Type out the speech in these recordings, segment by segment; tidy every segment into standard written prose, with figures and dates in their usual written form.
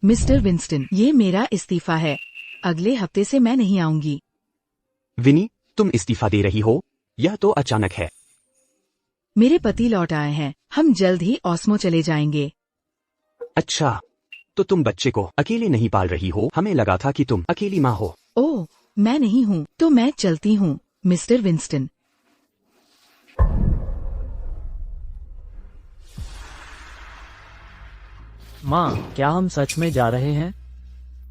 Mister Winston, ये मेरा इस्तीफा है। अगले हफ्ते से मैं नहीं आऊंगी। विनी, तुम इस्तीफा दे रही हो? यह तो अचानक है। मेरे पति लौट आए हैं। हम जल्द ही ऑस्मो चले जाएंगे। अच्छा, तो तुम बच्चे को अकेले नहीं पाल रही हो? हमें लगा था कि तुम अकेली माँ हो। ओह, मैं नहीं हूँ, तो मैं चलती हूँ, मिस्टर विंस्टन। माँ, क्या हम सच में जा रहे हैं?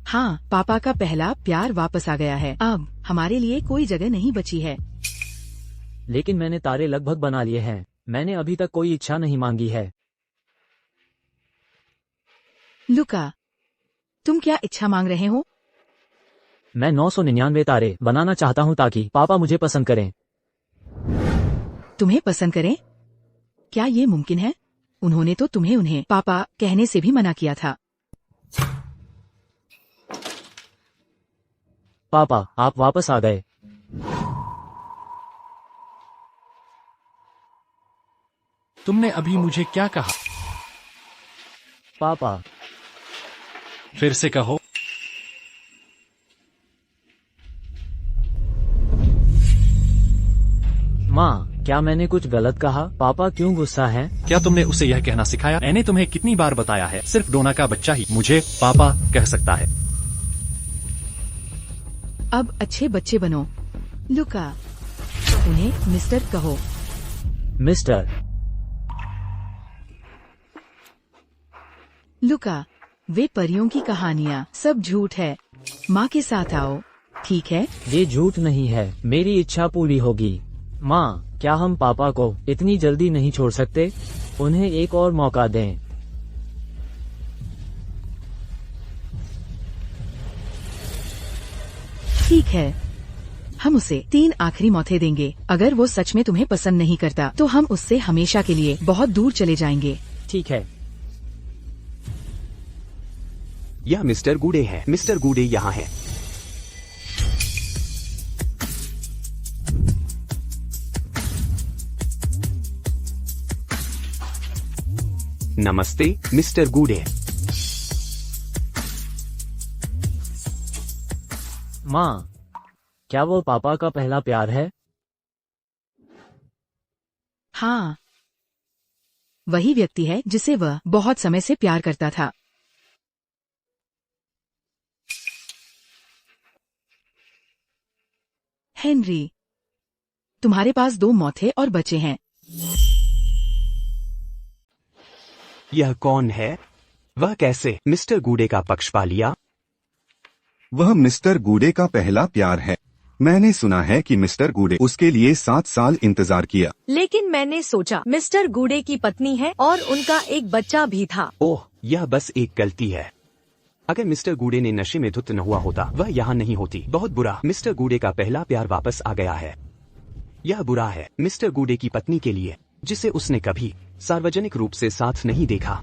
हाँ, पापा का पहला प्यार वापस आ गया है। अब हमारे लिए कोई जगह नहीं बची है। लेकिन मैंने तारे लगभग बना लिए हैं। मैंने अभी तक कोई इच्छा नहीं मांगी है। लुका, तुम क्या इच्छा मांग रहे हो? मैं 999 तारे बनाना चाहता हूँ ताकि पापा मुझे पसंद करें। तुम्हें पसंद करें? क्या ये मुमकिन है? उन्होंने तो तुम्हें उन्हें पापा कहने से भी मना किया था। पापा, आप वापस आ गए। तुमने अभी मुझे क्या कहा? पापा, फिर से कहो। माँ, क्या मैंने कुछ गलत कहा? पापा क्यों गुस्सा हैं? क्या तुमने उसे यह कहना सिखाया? मैंने तुम्हें कितनी बार बताया है, सिर्फ डोना का बच्चा ही मुझे पापा कह सकता है। अब अच्छे बच्चे बनो। लुका, उन्हें मिस्टर कहो। मिस्टर। लुका, वे परियों की कहानियाँ सब झूठ है। माँ के साथ आओ, ठीक है? ये झूठ नहीं है। मेरी इच्छा पूरी होगी। माँ, क्या हम पापा को इतनी जल्दी नहीं छोड़ सकते? उन्हें एक और मौका दें। ठीक है, हम उसे 3 आखिरी मौतें देंगे। अगर वो सच में तुम्हें पसंद नहीं करता तो हम उससे हमेशा के लिए बहुत दूर चले जाएंगे। ठीक है। यह मिस्टर गुडे है। मिस्टर गुडे यहाँ है। नमस्ते, मिस्टर गुडे। माँ, क्या वो पापा का पहला प्यार है? हाँ, वही व्यक्ति है जिसे वह बहुत समय से प्यार करता था। हेनरी, तुम्हारे पास 2 मौतें और बचे हैं। यह कौन है? वह कैसे मिस्टर गुडे का पक्ष पा लिया? वह मिस्टर गुडे का पहला प्यार है। मैंने सुना है कि मिस्टर गुडे उसके लिए 7 साल इंतजार किया। लेकिन मैंने सोचा मिस्टर गुडे की पत्नी है और उनका एक बच्चा भी था। ओह, यह बस एक गलती है। अगर मिस्टर गुडे ने नशे में धुत न हुआ होता, वह यहाँ नहीं होती। बहुत बुरा। मिस्टर गुडे का पहला प्यार वापस आ गया है। यह बुरा है मिस्टर गुडे की पत्नी के लिए, जिसे उसने कभी सार्वजनिक रूप से साथ नहीं देखा।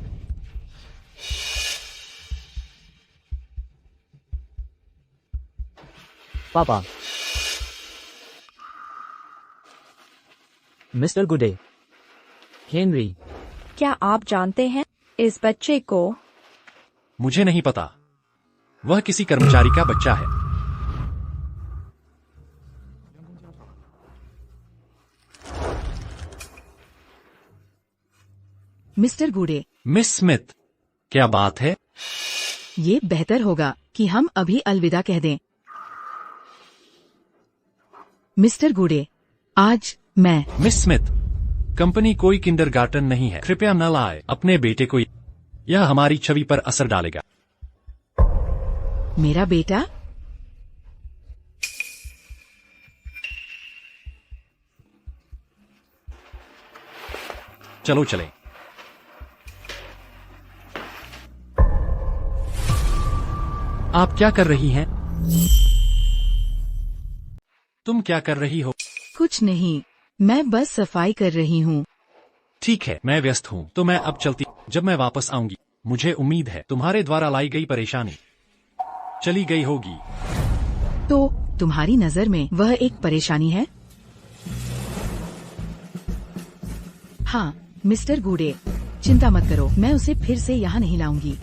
पापा। मिस्टर गुडे। हेनरी। क्या आप जानते हैं इस बच्चे को? मुझे नहीं पता। वह किसी कर्मचारी का बच्चा है। मिस्टर गुडे। मिस स्मिथ, क्या बात है? ये बेहतर होगा कि हम अभी अलविदा कह दें। मिस्टर गुडे, आज मैं। मिस स्मिथ, कंपनी कोई किंडरगार्टन नहीं है। कृपया न लाए अपने बेटे को। यह हमारी छवि पर असर डालेगा। मेरा बेटा? चलो चलें। आप क्या कर रही हैं? तुम क्या कर रही हो? कुछ नहीं, मैं बस सफाई कर रही हूँ। ठीक है, मैं व्यस्त हूँ तो मैं अब चलती। जब मैं वापस आऊंगी, मुझे उम्मीद है तुम्हारे द्वारा लाई गई परेशानी चली गई होगी। तो तुम्हारी नजर में वह एक परेशानी है? हाँ, मिस्टर गुडे, चिंता मत करो, मैं उसे फिर से यहाँ नहीं लाऊंगी।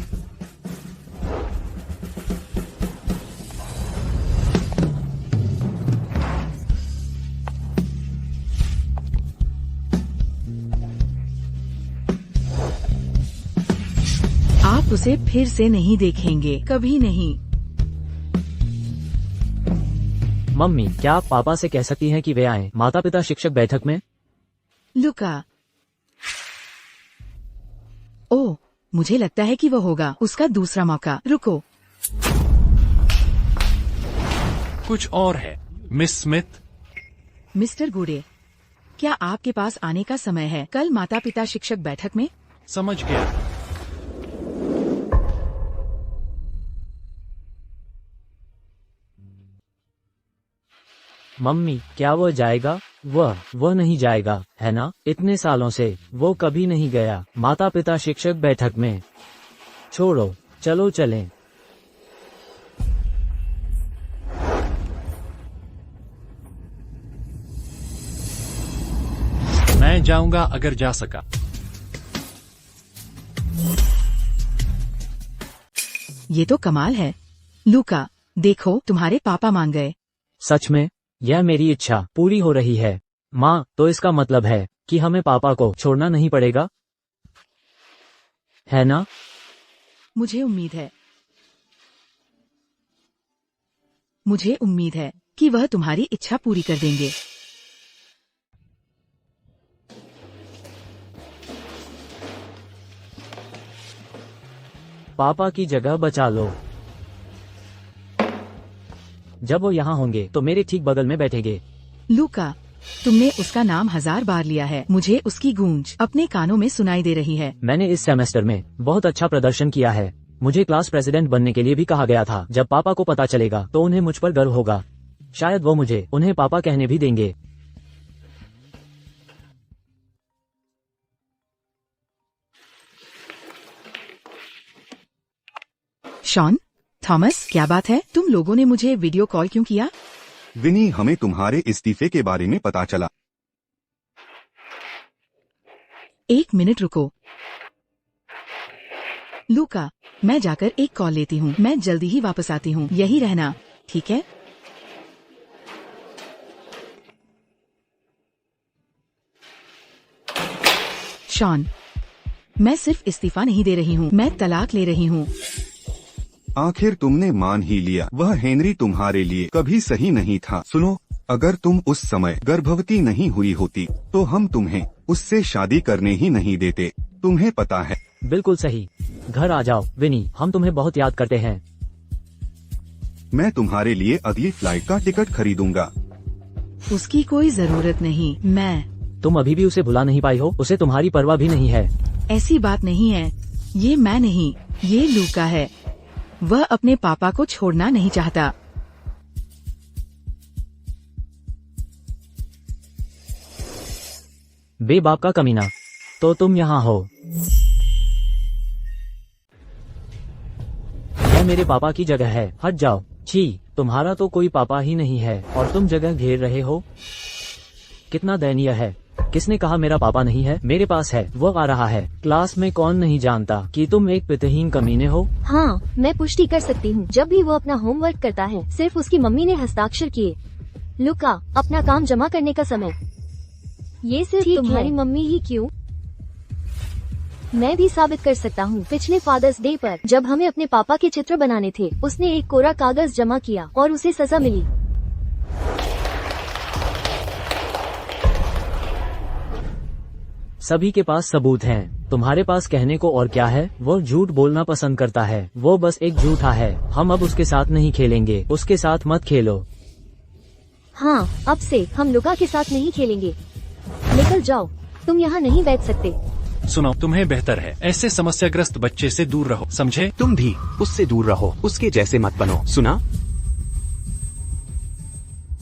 उसे फिर से नहीं देखेंगे, कभी नहीं। मम्मी, क्या आप पापा से कह सकती हैं कि वे आएं माता पिता शिक्षक बैठक में? लुका, ओह, मुझे लगता है कि वो होगा उसका दूसरा मौका। रुको, कुछ और है मिस स्मिथ। मिस्टर गुडे, क्या आपके पास आने का समय है कल माता पिता शिक्षक बैठक में? समझ गया। मम्मी, क्या वो जाएगा? वह नहीं जाएगा, है ना? इतने सालों से वो कभी नहीं गया माता पिता शिक्षक बैठक में। छोड़ो, चलो चलें। मैं जाऊंगा अगर जा सका। ये तो कमाल है। लुका, देखो तुम्हारे पापा मान गए। सच में? यह मेरी इच्छा पूरी हो रही है। माँ, तो इसका मतलब है कि हमें पापा को छोड़ना नहीं पड़ेगा, है ना? मुझे उम्मीद है कि वह तुम्हारी इच्छा पूरी कर देंगे। पापा की जगह बचा लो। जब वो यहाँ होंगे तो मेरे ठीक बगल में बैठेंगे। लुका, तुमने उसका नाम 1000 बार लिया है। मुझे उसकी गूंज अपने कानों में सुनाई दे रही है। मैंने इस सेमेस्टर में बहुत अच्छा प्रदर्शन किया है। मुझे क्लास प्रेसिडेंट बनने के लिए भी कहा गया था। जब पापा को पता चलेगा तो उन्हें मुझ पर गर्व होगा। शायद वो मुझे उन्हें पापा कहने भी देंगे। शॉन, थॉमस, क्या बात है? तुम लोगों ने मुझे वीडियो कॉल क्यों किया? विनी, हमें तुम्हारे इस्तीफे के बारे में पता चला। एक मिनट रुको। लुका, मैं जाकर एक कॉल लेती हूँ। मैं जल्दी ही वापस आती हूँ। यही रहना, ठीक है? शॉन, मैं सिर्फ इस्तीफा नहीं दे रही हूँ, मैं तलाक ले रही हूँ। आखिर तुमने मान ही लिया। वह हेनरी तुम्हारे लिए कभी सही नहीं था। सुनो, अगर तुम उस समय गर्भवती नहीं हुई होती तो हम तुम्हें उससे शादी करने ही नहीं देते। तुम्हें पता है। बिल्कुल सही। घर आ जाओ विनी, हम तुम्हें बहुत याद करते हैं। मैं तुम्हारे लिए अगली फ्लाइट का टिकट खरीदूंगा। उसकी कोई जरूरत नहीं। तुम अभी भी उसे भुला नहीं पाई हो। उसे तुम्हारी परवाह भी नहीं है। ऐसी बात नहीं है। ये मैं नहीं, ये लूका है। वह अपने पापा को छोड़ना नहीं चाहता। बेबाप का कमीना, तो तुम यहाँ हो। यह मेरे पापा की जगह है, हट जाओ। छी, तुम्हारा तो कोई पापा ही नहीं है और तुम जगह घेर रहे हो। कितना दयनीय है। किसने कहा मेरा पापा नहीं है? मेरे पास है, वो आ रहा है। क्लास में कौन नहीं जानता कि तुम एक पितहीन कमीने हो? हाँ, मैं पुष्टि कर सकती हूँ। जब भी वो अपना होमवर्क करता है सिर्फ उसकी मम्मी ने हस्ताक्षर किए। लुका, अपना काम जमा करने का समय। ये सिर्फ तुम्हारी मम्मी ही क्यों? मैं भी साबित कर सकता हूँ। पिछले फादर्स डे पर जब हमें अपने पापा के चित्र बनाने थे, उसने एक कोरा कागज जमा किया और उसे सजा मिली। सभी के पास सबूत हैं। तुम्हारे पास कहने को और क्या है? वो झूठ बोलना पसंद करता है। वो बस एक झूठा है। हम अब उसके साथ नहीं खेलेंगे। उसके साथ मत खेलो। हाँ, अब से हम लुका के साथ नहीं खेलेंगे। निकल जाओ, तुम यहाँ नहीं बैठ सकते। सुनो, तुम्हें बेहतर है ऐसे समस्याग्रस्त बच्चे से दूर रहो, समझे? तुम भी उससे दूर रहो, उसके जैसे मत बनो, सुना?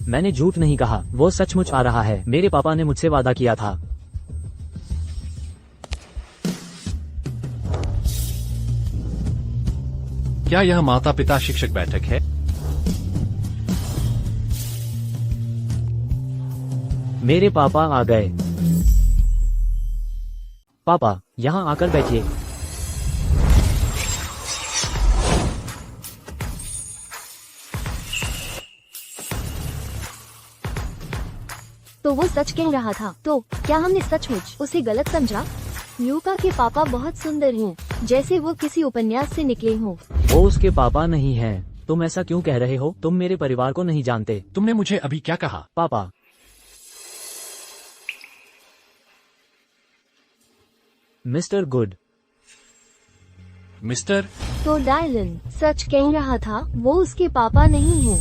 मैंने झूठ नहीं कहा, वो सचमुच आ रहा है। मेरे पापा ने मुझसे वादा किया था। क्या यह माता पिता शिक्षक बैठक है? मेरे पापा आ गए। पापा, यहाँ आकर बैठिए। तो वो सच कह रहा था। तो क्या हमने सचमुच उसे गलत समझा? लूका के पापा बहुत सुंदर हैं। जैसे वो किसी उपन्यास से निकले हों। वो उसके पापा नहीं हैं। तुम ऐसा क्यों कह रहे हो? तुम मेरे परिवार को नहीं जानते। तुमने मुझे अभी क्या कहा? पापा। Mister good. मिस्टर, तो डायलन सच कह रहा था, वो उसके पापा नहीं हैं।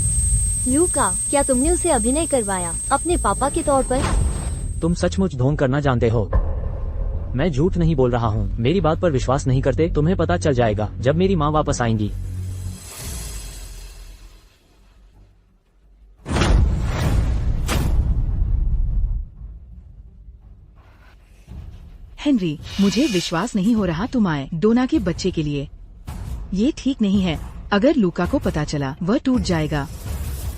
लूका, क्या तुमने उसे अभिनय करवाया अपने पापा के तौर पर? तुम सचमुच ढोंग करना जानते हो। मैं झूठ नहीं बोल रहा हूँ। मेरी बात पर विश्वास नहीं करते? तुम्हें पता चल जाएगा जब मेरी माँ वापस आएंगी। हेनरी, मुझे विश्वास नहीं हो रहा तुम आए डोना के बच्चे के लिए। ये ठीक नहीं है। अगर लूका को पता चला वह टूट जाएगा।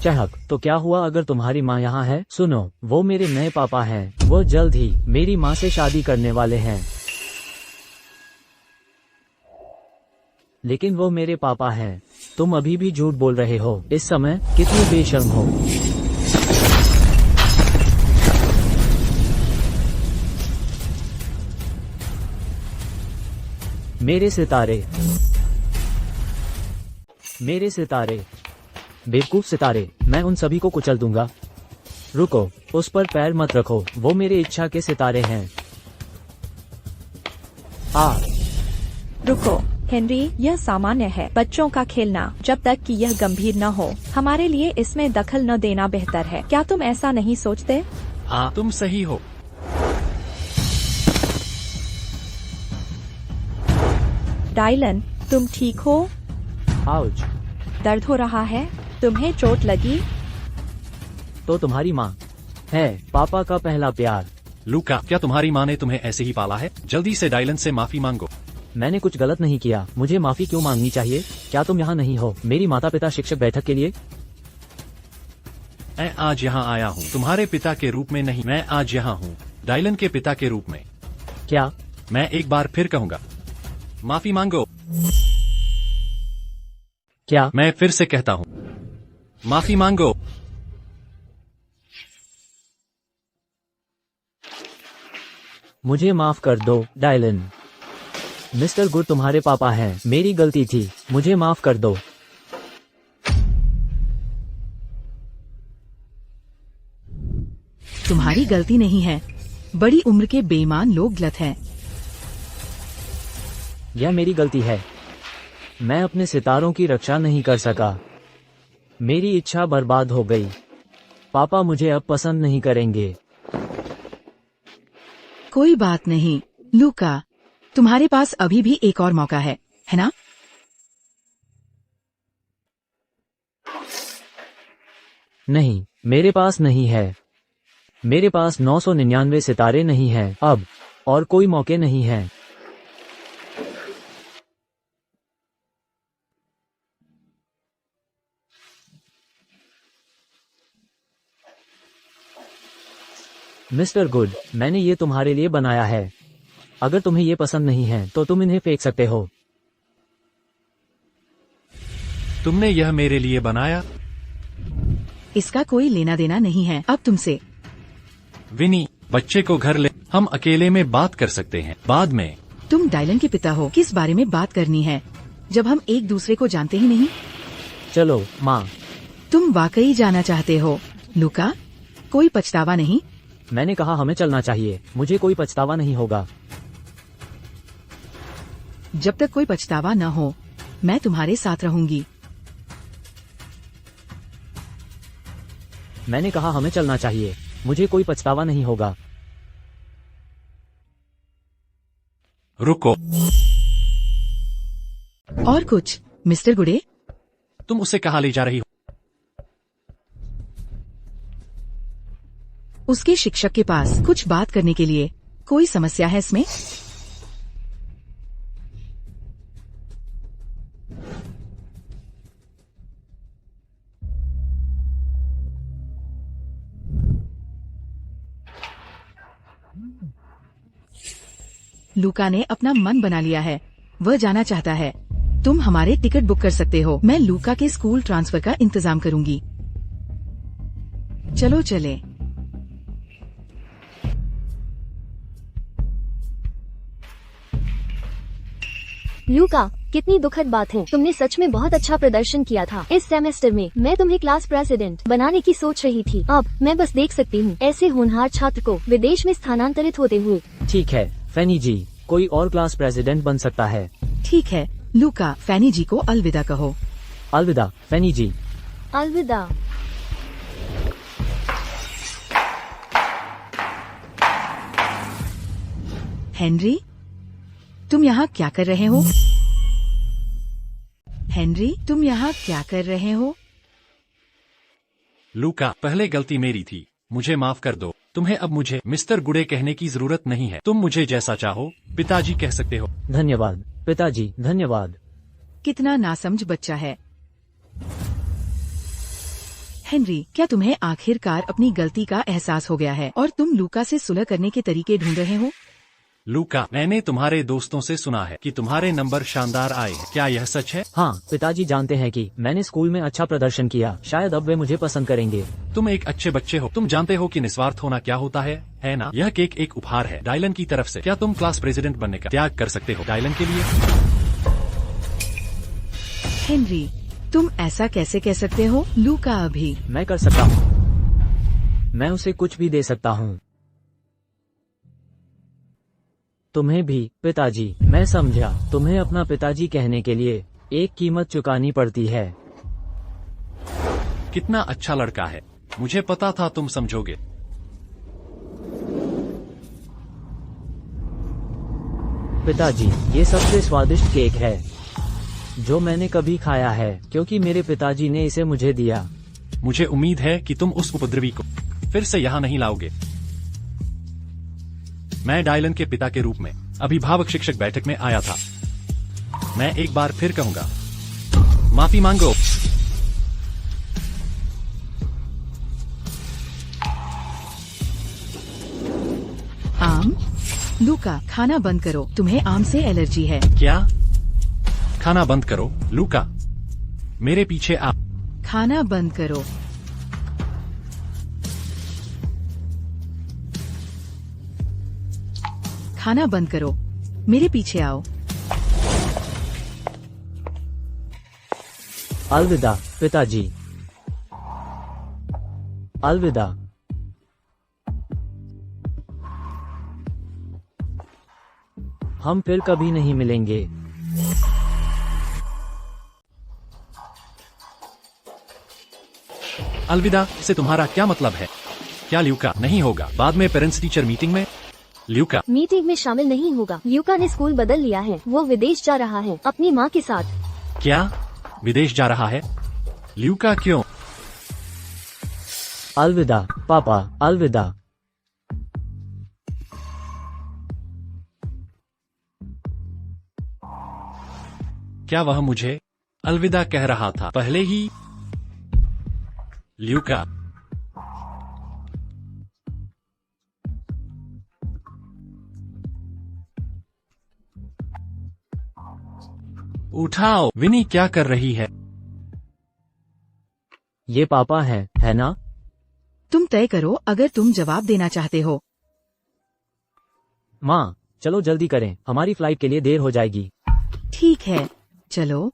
चहक, तो क्या हुआ अगर तुम्हारी माँ यहाँ है? सुनो, वो मेरे नए पापा हैं। वो जल्द ही मेरी माँ से शादी करने वाले हैं। लेकिन वो मेरे पापा हैं। तुम अभी भी झूठ बोल रहे हो। इस समय कितनी बेशर्म हो। मेरे सितारे, मेरे सितारे, बेवकूफ सितारे, मैं उन सभी को कुचल दूंगा। रुको, उस पर पैर मत रखो। वो मेरे इच्छा के सितारे हैं। रुको हेनरी, यह सामान्य है बच्चों का खेलना, जब तक कि यह गंभीर न हो। हमारे लिए इसमें दखल न देना बेहतर है। क्या तुम ऐसा नहीं सोचते? हाँ, तुम सही हो। डायलन, तुम ठीक हो? आउच। दर्द हो रहा है? तुम्हें चोट लगी? तो तुम्हारी माँ है पापा का पहला प्यार। लूका, क्या तुम्हारी माँ ने तुम्हें ऐसे ही पाला है? जल्दी से डायलन से माफी मांगो। मैंने कुछ गलत नहीं किया। मुझे माफी क्यों मांगनी चाहिए? क्या तुम यहाँ नहीं हो मेरी माता पिता शिक्षक बैठक के लिए? मैं आज यहाँ आया हूँ तुम्हारे पिता के रूप में नहीं। मैं आज यहाँ हूँ डायलन के पिता के रूप में। क्या? मैं एक बार फिर कहूँगा, माफी मांगो। क्या? मैं फिर से कहता हूँ, माफी मांगो। मुझे माफ कर दो डायलन। मिस्टर गुड तुम्हारे पापा हैं। मेरी गलती थी, मुझे माफ कर दो। तुम्हारी गलती नहीं है। बड़ी उम्र के बेईमान लोग गलत हैं। यह मेरी गलती है। मैं अपने सितारों की रक्षा नहीं कर सका। मेरी इच्छा बर्बाद हो गई। पापा मुझे अब पसंद नहीं करेंगे। कोई बात नहीं लूका, तुम्हारे पास अभी भी एक और मौका है ना? नहीं, मेरे पास नहीं है। मेरे पास 999 सितारे नहीं हैं अब, और कोई मौके नहीं हैं। मिस्टर गुड, मैंने ये तुम्हारे लिए बनाया है। अगर तुम्हें ये पसंद नहीं है तो तुम इन्हें फेंक सकते हो। तुमने यह मेरे लिए बनाया? इसका कोई लेना देना नहीं है अब तुमसे। विनी, बच्चे को घर ले, हम अकेले में बात कर सकते हैं बाद में। तुम डायलन के पिता हो, किस बारे में बात करनी है जब हम एक दूसरे को जानते ही नहीं? चलो माँ। तुम वाकई जाना चाहते हो लूका? कोई पछतावा नहीं? मैंने कहा हमें चलना चाहिए। मुझे कोई पछतावा नहीं होगा। जब तक कोई पछतावा न हो मैं तुम्हारे साथ रहूंगी। मैंने कहा हमें चलना चाहिए। मुझे कोई पछतावा नहीं होगा। रुको। और कुछ मिस्टर गुडे? तुम उसे कहाँ ले जा रही हो? उसके शिक्षक के पास कुछ बात करने के लिए। कोई समस्या है इसमें? लूका ने अपना मन बना लिया है। वह जाना चाहता है। तुम हमारे टिकट बुक कर सकते हो। मैं लूका के स्कूल ट्रांसफर का इंतजाम करूंगी। चलो चले। लूका, कितनी दुखद बात है। तुमने सच में बहुत अच्छा प्रदर्शन किया था इस सेमेस्टर में। मैं तुम्हें क्लास प्रेसिडेंट बनाने की सोच रही थी। अब मैं बस देख सकती हूँ ऐसे होनहार छात्र को विदेश में स्थानांतरित होते हुए। ठीक है फैनी जी, कोई और क्लास प्रेसिडेंट बन सकता है। ठीक है लूका, फैनी जी को अलविदा कहो। अलविदा फैनी जी। अलविदा। हेनरी, तुम यहाँ क्या कर रहे हो? हेनरी, तुम यहाँ क्या कर रहे हो? लूका, पहले गलती मेरी थी, मुझे माफ कर दो। तुम्हें अब मुझे मिस्टर गुडे कहने की जरूरत नहीं है। तुम मुझे जैसा चाहो पिताजी कह सकते हो। धन्यवाद पिताजी, धन्यवाद। कितना नासमझ बच्चा है। हेनरी, क्या तुम्हें आखिरकार अपनी गलती का एहसास हो गया है और तुम लूका से सुलह करने के तरीके ढूंढ रहे हो? लूका, मैंने तुम्हारे दोस्तों से सुना है कि तुम्हारे नंबर शानदार आए हैं। क्या यह सच है? हाँ, पिताजी जानते हैं कि मैंने स्कूल में अच्छा प्रदर्शन किया। शायद अब वे मुझे पसंद करेंगे। तुम एक अच्छे बच्चे हो। तुम जानते हो कि निस्वार्थ होना क्या होता है ना? यह केक एक उपहार है डायलन की तरफ से। क्या तुम क्लास प्रेसिडेंट बनने का त्याग कर सकते हो डायलन के लिए? हेनरी, तुम ऐसा कैसे कह सकते हो? लूका अभी। मैं कर सकता हूँ। मैं उसे कुछ भी दे सकता हूँ। तुम्हें भी पिताजी। मैं समझा, तुम्हें अपना पिताजी कहने के लिए एक कीमत चुकानी पड़ती है। कितना अच्छा लड़का है। मुझे पता था तुम समझोगे। पिताजी, ये सबसे स्वादिष्ट केक है जो मैंने कभी खाया है, क्योंकि मेरे पिताजी ने इसे मुझे दिया। मुझे उम्मीद है कि तुम उस उपद्रवी को फिर से यहाँ नहीं लाओगे। मैं डायलन के पिता के रूप में अभिभावक शिक्षक बैठक में आया था। मैं एक बार फिर कहूंगा, माफी मांगो। आम? लूका, खाना बंद करो, तुम्हें आम से एलर्जी है। क्या? खाना बंद करो। लूका, मेरे पीछे आ। खाना बंद करो। खाना बंद करो, मेरे पीछे आओ। अलविदा पिताजी। अलविदा। हम फिर कभी नहीं मिलेंगे। अलविदा से तुम्हारा क्या मतलब है? क्या ल्यूका नहीं होगा बाद में पेरेंट्स टीचर मीटिंग में? ल्यूका मीटिंग में शामिल नहीं होगा। ल्यूका ने स्कूल बदल लिया है। वो विदेश जा रहा है अपनी माँ के साथ। क्या? विदेश जा रहा है? ल्यूका क्यों? अलविदा पापा, अलविदा। क्या वह मुझे अलविदा कह रहा था पहले ही? ल्यूका उठाओ। विनी क्या कर रही है? ये पापा है ना? तुम तय करो अगर तुम जवाब देना चाहते हो। माँ, चलो जल्दी करें, हमारी फ्लाइट के लिए देर हो जाएगी। ठीक है, चलो।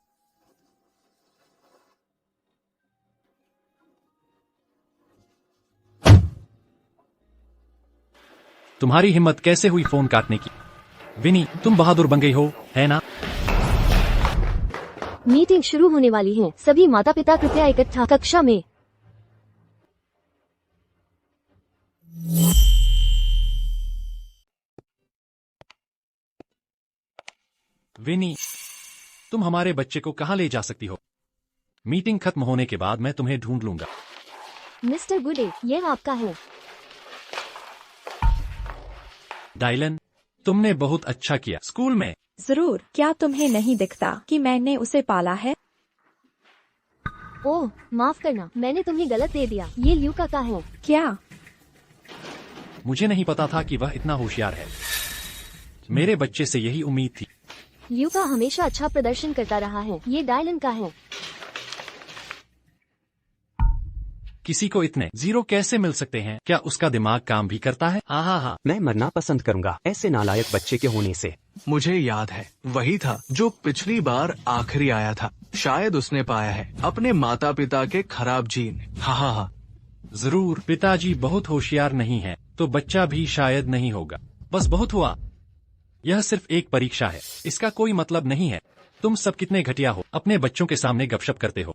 तुम्हारी हिम्मत कैसे हुई फोन काटने की? विनी, तुम बहादुर बन गई हो, है ना? मीटिंग शुरू होने वाली है। सभी माता पिता कृपया इकट्ठा कक्षा में। विनी, तुम हमारे बच्चे को कहाँ ले जा सकती हो? मीटिंग खत्म होने के बाद मैं तुम्हें ढूंढ लूंगा। मिस्टर गुडे, यह आपका है। डायलन, तुमने बहुत अच्छा किया स्कूल में। जरूर। क्या तुम्हें नहीं दिखता कि मैंने उसे पाला है? ओह, माफ करना, मैंने तुम्हें गलत दे दिया। ये ल्यूका का है। क्या? मुझे नहीं पता था कि वह इतना होशियार है। मेरे बच्चे से यही उम्मीद थी। ल्यूका हमेशा अच्छा प्रदर्शन करता रहा है। ये डायलन का है। किसी को इतने जीरो कैसे मिल सकते हैं? क्या उसका दिमाग काम भी करता है? मैं मरना पसंद करूंगा ऐसे नालायक बच्चे के होने से। मुझे याद है, वही था जो पिछली बार आखिरी आया था। शायद उसने पाया है अपने माता पिता के खराब जीन। हा। जरूर, पिताजी बहुत होशियार नहीं है, तो बच्चा भी शायद नहीं होगा। बस बहुत हुआ। यह सिर्फ एक परीक्षा है, इसका कोई मतलब नहीं है। तुम सब कितने घटिया हो, अपने बच्चों के सामने गपशप करते हो।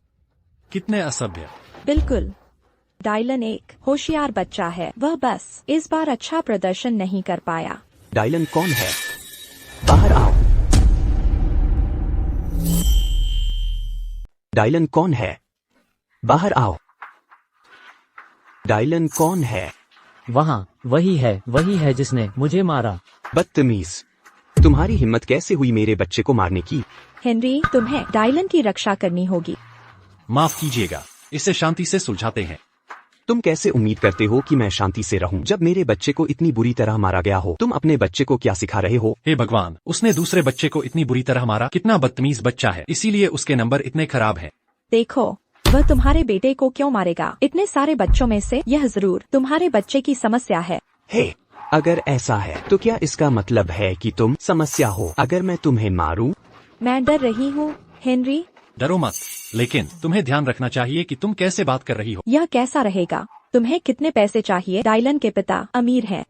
कितने असभ्य। बिल्कुल। डायलन एक होशियार बच्चा है, वह बस इस बार अच्छा प्रदर्शन नहीं कर पाया। डायलन कौन है? बाहर आओ। डायलन कौन है? बाहर आओ। डायलन कौन है? वहाँ वही है जिसने मुझे मारा। बदतमीज, तुम्हारी हिम्मत कैसे हुई मेरे बच्चे को मारने की? हेनरी, तुम्हें डायलन की रक्षा करनी होगी। माफ कीजिएगा, इसे शांति से सुलझाते हैं। तुम कैसे उम्मीद करते हो कि मैं शांति से रहूं जब मेरे बच्चे को इतनी बुरी तरह मारा गया हो? तुम अपने बच्चे को क्या सिखा रहे हो? हे भगवान, उसने दूसरे बच्चे को इतनी बुरी तरह मारा। कितना बदतमीज बच्चा है, इसीलिए उसके नंबर इतने खराब हैं। देखो, वह तुम्हारे बेटे को क्यों मारेगा? इतने सारे बच्चों में से यह जरूर तुम्हारे बच्चे की समस्या है। हे, अगर ऐसा है तो क्या इसका मतलब है कि तुम समस्या हो अगर मैं तुम्हें मारूं? मैं डर रही हूँ हेनरी। डरो मत, लेकिन तुम्हें ध्यान रखना चाहिए कि तुम कैसे बात कर रही हो। यह कैसा रहेगा? तुम्हें कितने पैसे चाहिए? डायलन के पिता अमीर हैं।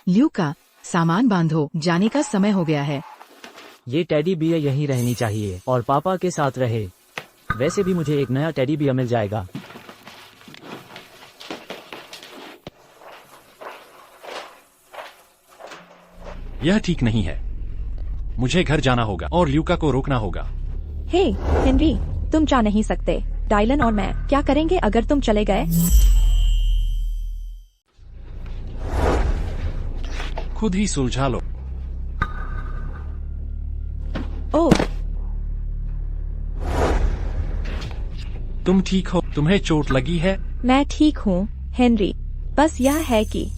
ल्यूका, सामान बांधो, जाने का समय हो गया है। ये टेडी बियर यहीं रहनी चाहिए और पापा के साथ रहे। वैसे भी मुझे एक नया टेडी बियर मिल जाएगा। यह ठीक नहीं है। मुझे घर जाना होगा और ल्यूका को रोकना होगा। हे हेनरी, तुम जा नहीं सकते। डायलन और मैं क्या करेंगे अगर तुम चले गए? खुद ही सुलझा लो। ओह, तुम ठीक हो? तुम्हें चोट लगी है? मैं ठीक हूँ हेनरी। बस यह है कि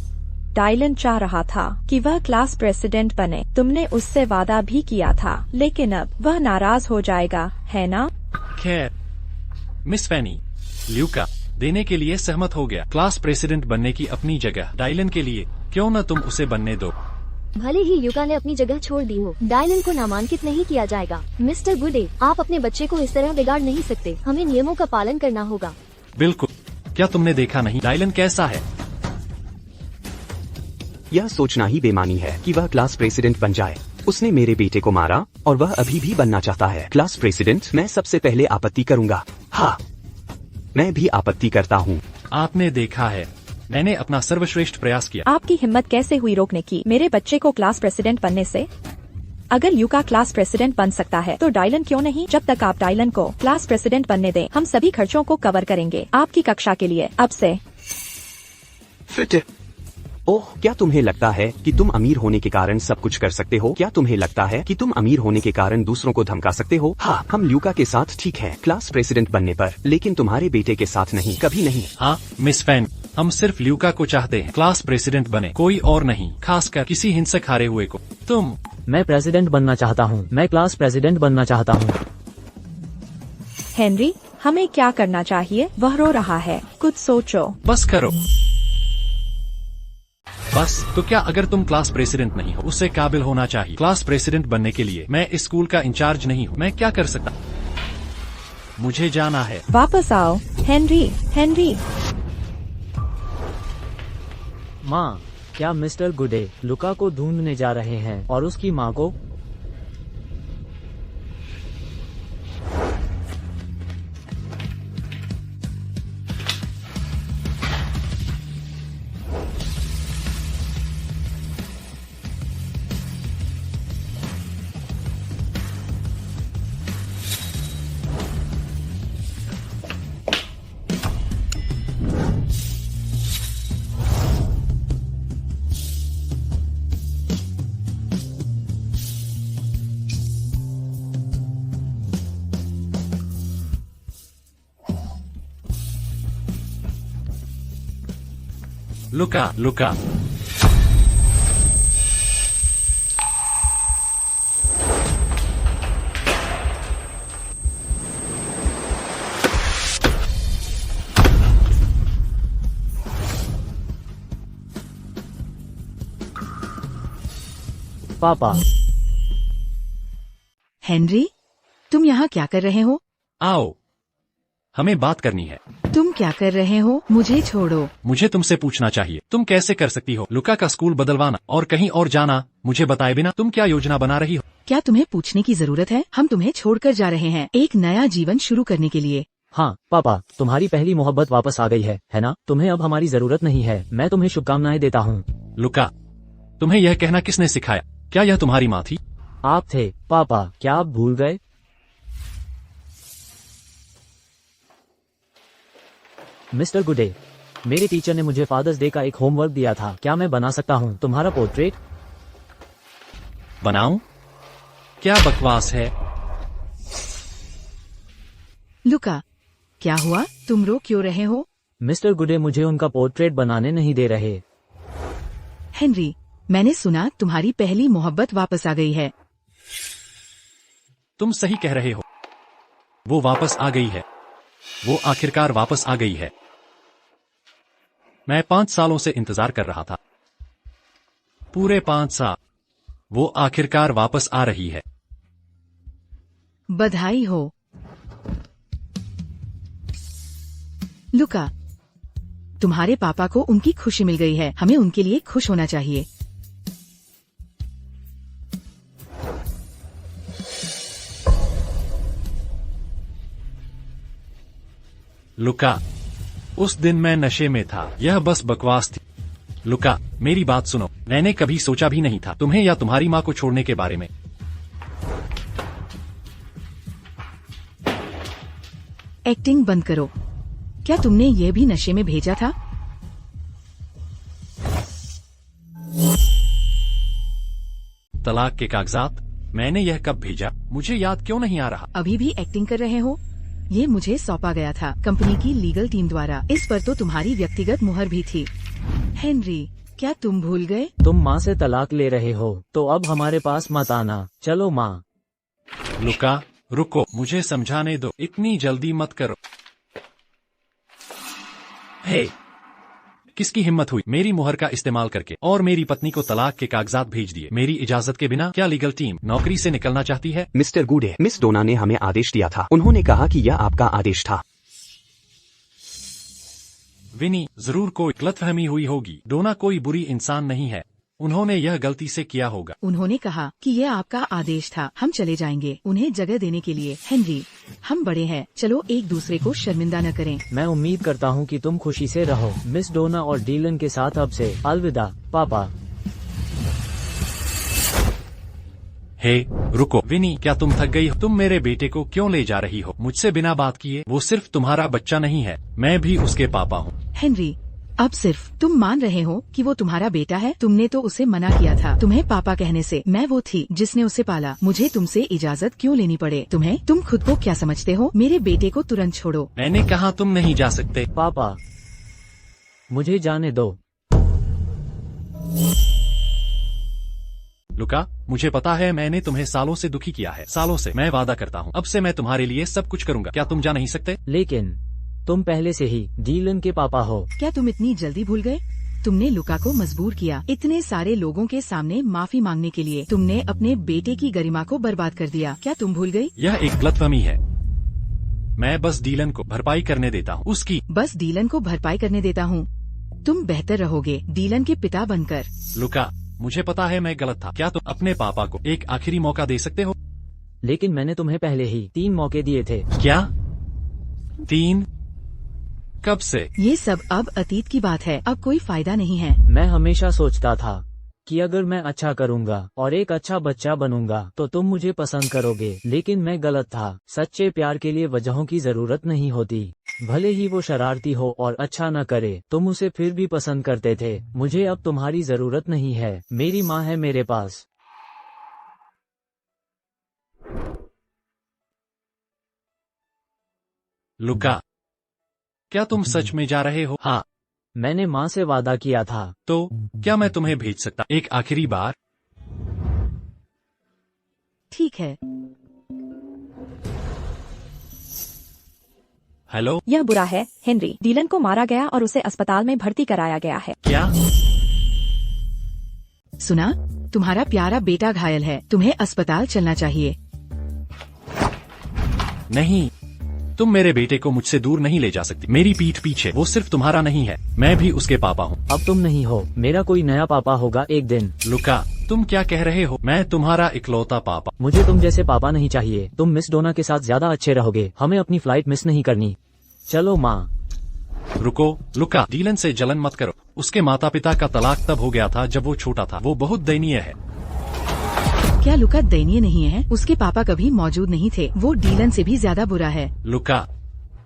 डायलन चाह रहा था कि वह क्लास प्रेसिडेंट बने। तुमने उससे वादा भी किया था, लेकिन अब वह नाराज हो जाएगा, है ना? खैर, मिस फैनी, ल्यूका देने के लिए सहमत हो गया। क्लास प्रेसिडेंट बनने की अपनी जगह डायलन के लिए क्यों न तुम उसे बनने दो। भले ही ल्यूका ने अपनी जगह छोड़ दी हो, डायलन को नामांकित नहीं किया जाएगा। मिस्टर गुडे, आप अपने बच्चे को इस तरह बिगाड़ नहीं सकते। हमें नियमों का पालन करना होगा। बिल्कुल। क्या तुमने देखा नहीं डायलन कैसा है? यह सोचना ही बेमानी है कि वह क्लास प्रेसिडेंट बन जाए। उसने मेरे बेटे को मारा और वह अभी भी बनना चाहता है क्लास प्रेसिडेंट। मैं सबसे पहले आपत्ति करूंगा। हाँ, मैं भी आपत्ति करता हूँ। आपने देखा है, मैंने अपना सर्वश्रेष्ठ प्रयास किया। आपकी हिम्मत कैसे हुई रोकने की मेरे बच्चे को क्लास प्रेसिडेंट बनने से? अगर ल्यूका क्लास प्रेसिडेंट बन सकता है तो डायलन क्यों नहीं? जब तक आप डायलन को क्लास प्रेसिडेंट बनने दें, हम सभी खर्चों को कवर करेंगे आपकी कक्षा के लिए अब से। फिट। ओह, क्या तुम्हें लगता है कि तुम अमीर होने के कारण सब कुछ कर सकते हो? क्या तुम्हें लगता है कि तुम अमीर होने के कारण दूसरों को धमका सकते हो? हाँ, हम ल्यूका के साथ ठीक है क्लास प्रेसिडेंट बनने पर, लेकिन तुम्हारे बेटे के साथ नहीं, कभी नहीं। हाँ मिस फैन, हम सिर्फ ल्यूका को चाहते हैं क्लास प्रेसिडेंट बने, कोई और नहीं, खासकर किसी हिंसक हारे हुए को। मैं प्रेसिडेंट बनना चाहता हूँ। मैं क्लास प्रेसिडेंट बनना चाहता हूँ। हेनरी, हमें क्या करना चाहिए? वह रो रहा है, कुछ सोचो। बस करो। बस तो क्या अगर तुम क्लास प्रेसिडेंट नहीं हो, उससे काबिल होना चाहिए क्लास प्रेसिडेंट बनने के लिए। मैं इस स्कूल का इंचार्ज नहीं हूँ, मैं क्या कर सकता? मुझे जाना है। वापस आओ हेनरी। हेनरी, माँ, क्या मिस्टर गुडे लुका को ढूंढने जा रहे हैं और उसकी माँ को? लुका, लुका। पापा। हेनरी, तुम यहाँ क्या कर रहे हो? आओ, हमें बात करनी है। तुम क्या कर रहे हो? मुझे छोड़ो। मुझे तुमसे पूछना चाहिए, तुम कैसे कर सकती हो लुका का स्कूल बदलवाना और कहीं और जाना मुझे बताए बिना? तुम क्या योजना बना रही हो? क्या तुम्हें पूछने की जरूरत है? हम तुम्हें छोड़कर जा रहे हैं एक नया जीवन शुरू करने के लिए। हाँ पापा, तुम्हारी पहली मोहब्बत वापस आ गई है ना? तुम्हें अब हमारी जरूरत नहीं है। मैं तुम्हें शुभकामनाएं देता हूँ। लुका, तुम्हें यह कहना किसने सिखाया? क्या यह तुम्हारी माँ थी? आप थे पापा, क्या आप भूल गए? मिस्टर गुडे, मेरे टीचर ने मुझे फादर्स डे का एक होमवर्क दिया था। क्या मैं बना सकता हूँ तुम्हारा पोर्ट्रेट? बनाऊं? क्या बकवास है। लुका, क्या हुआ? तुम रो क्यों रहे हो? मिस्टर गुडे मुझे उनका पोर्ट्रेट बनाने नहीं दे रहे। हेनरी, मैंने सुना तुम्हारी पहली मोहब्बत वापस आ गई है। तुम सही कह रहे हो, वो वापस आ गई है। वो आखिरकार वापस आ गई है। मैं 5 सालों से इंतजार कर रहा था, पूरे 5 साल। वो आखिरकार वापस आ रही है। बधाई हो। लुका, तुम्हारे पापा को उनकी खुशी मिल गई है। हमें उनके लिए खुश होना चाहिए। लुका, उस दिन मैं नशे में था। यह बस बकवास थी। लुका, मेरी बात सुनो। मैंने कभी सोचा भी नहीं था तुम्हें या तुम्हारी माँ को छोड़ने के बारे में। एक्टिंग बंद करो। क्या तुमने ये भी नशे में भेजा था? तलाक के कागजात? मैंने यह कब भेजा? मुझे याद क्यों नहीं आ रहा? अभी भी एक्टिंग कर रहे हो? ये मुझे सौंपा गया था कंपनी की लीगल टीम द्वारा। इस पर तो तुम्हारी व्यक्तिगत मुहर भी थी। हेनरी, क्या तुम भूल गए? तुम माँ से तलाक ले रहे हो तो अब हमारे पास मत आना। चलो माँ। लुका, रुको, मुझे समझाने दो। इतनी जल्दी मत करो। हे, किसकी हिम्मत हुई मेरी मुहर का इस्तेमाल करके और मेरी पत्नी को तलाक के कागजात भेज दिए मेरी इजाजत के बिना? क्या लीगल टीम नौकरी से निकलना चाहती है? मिस्टर गुडे, मिस डोना ने हमें आदेश दिया था। उन्होंने कहा कि यह आपका आदेश था। विनी, जरूर कोई गलतफहमी हुई होगी। डोना कोई बुरी इंसान नहीं है। उन्होंने यह गलती से किया होगा। उन्होंने कहा कि यह आपका आदेश था। हम चले जाएंगे उन्हें जगह देने के लिए। हेनरी, हम बड़े हैं, चलो एक दूसरे को शर्मिंदा न करें। मैं उम्मीद करता हूँ कि तुम खुशी से रहो। मिस डोना और डीलन के साथ अब से अलविदा पापा। हे, रुको। विनी, क्या तुम थक गई हो? तुम मेरे बेटे को क्यों ले जा रही हो मुझसे बिना बात किए? वो सिर्फ तुम्हारा बच्चा नहीं है, मैं भी उसके पापा हूँ। हेनरी, अब सिर्फ तुम मान रहे हो कि वो तुम्हारा बेटा है। तुमने तो उसे मना किया था तुम्हें पापा कहने से। मैं वो थी जिसने उसे पाला। मुझे तुमसे इजाजत क्यों लेनी पड़े तुम्हें? तुम खुद को क्या समझते हो? मेरे बेटे को तुरंत छोड़ो। मैंने कहा तुम नहीं जा सकते। पापा, मुझे जाने दो। लुका, मुझे पता है मैंने तुम्हें सालों से दुखी किया है, सालों से। मैं वादा करता हूँ अब से मैं तुम्हारे लिए सब कुछ करूँगा। क्या तुम जा नहीं सकते? लेकिन तुम पहले से ही डीलन के पापा हो। क्या तुम इतनी जल्दी भूल गए? तुमने लुका को मजबूर किया इतने सारे लोगों के सामने माफी मांगने के लिए। तुमने अपने बेटे की गरिमा को बर्बाद कर दिया। क्या तुम भूल गई? यह एक गलतफहमी है। मैं बस डीलन को भरपाई करने देता हूँ उसकी। बस डीलन को भरपाई करने देता हूँ? तुम बेहतर रहोगे डीलन के पिता बनकर। लुका, मुझे पता है मैं गलत था। क्या तुम अपने पापा को एक आखिरी मौका दे सकते हो? लेकिन मैंने तुम्हें पहले ही 3 मौके दिए थे। क्या 3? कब से? ये सब अब अतीत की बात है। अब कोई फायदा नहीं है। मैं हमेशा सोचता था कि अगर मैं अच्छा करूँगा और एक अच्छा बच्चा बनूंगा तो तुम मुझे पसंद करोगे, लेकिन मैं गलत था। सच्चे प्यार के लिए वजहों की जरूरत नहीं होती। भले ही वो शरारती हो और अच्छा न करे, तुम उसे फिर भी पसंद करते थे। मुझे अब तुम्हारी जरूरत नहीं है। मेरी माँ है मेरे पास। लुका, क्या तुम सच में जा रहे हो? हाँ। मैंने माँ से वादा किया था। तो क्या मैं तुम्हें भेज सकता एक आखिरी बार? ठीक है। हेलो। यह बुरा है हेनरी। डीलन को मारा गया और उसे अस्पताल में भर्ती कराया गया है। क्या? सुना, तुम्हारा प्यारा बेटा घायल है, तुम्हें अस्पताल चलना चाहिए। नहीं, तुम मेरे बेटे को मुझसे दूर नहीं ले जा सकती। मेरी पीठ पीछे, वो सिर्फ तुम्हारा नहीं है, मैं भी उसके पापा हूँ। अब तुम नहीं हो, मेरा कोई नया पापा होगा एक दिन। लुका, तुम क्या कह रहे हो? मैं तुम्हारा इकलौता पापा। मुझे तुम जैसे पापा नहीं चाहिए। तुम मिस डोना के साथ ज्यादा अच्छे रहोगे। हमें अपनी फ्लाइट मिस नहीं करनी। चलो माँ। रुको लुका, डीलन से जलन मत करो। उसके माता पिता का तलाक तब हो गया था जब वो छोटा था। वो बहुत दयनीय है। क्या लुका दयनीय नहीं है? उसके पापा कभी मौजूद नहीं थे। वो डीलन से भी ज्यादा बुरा है। लुका,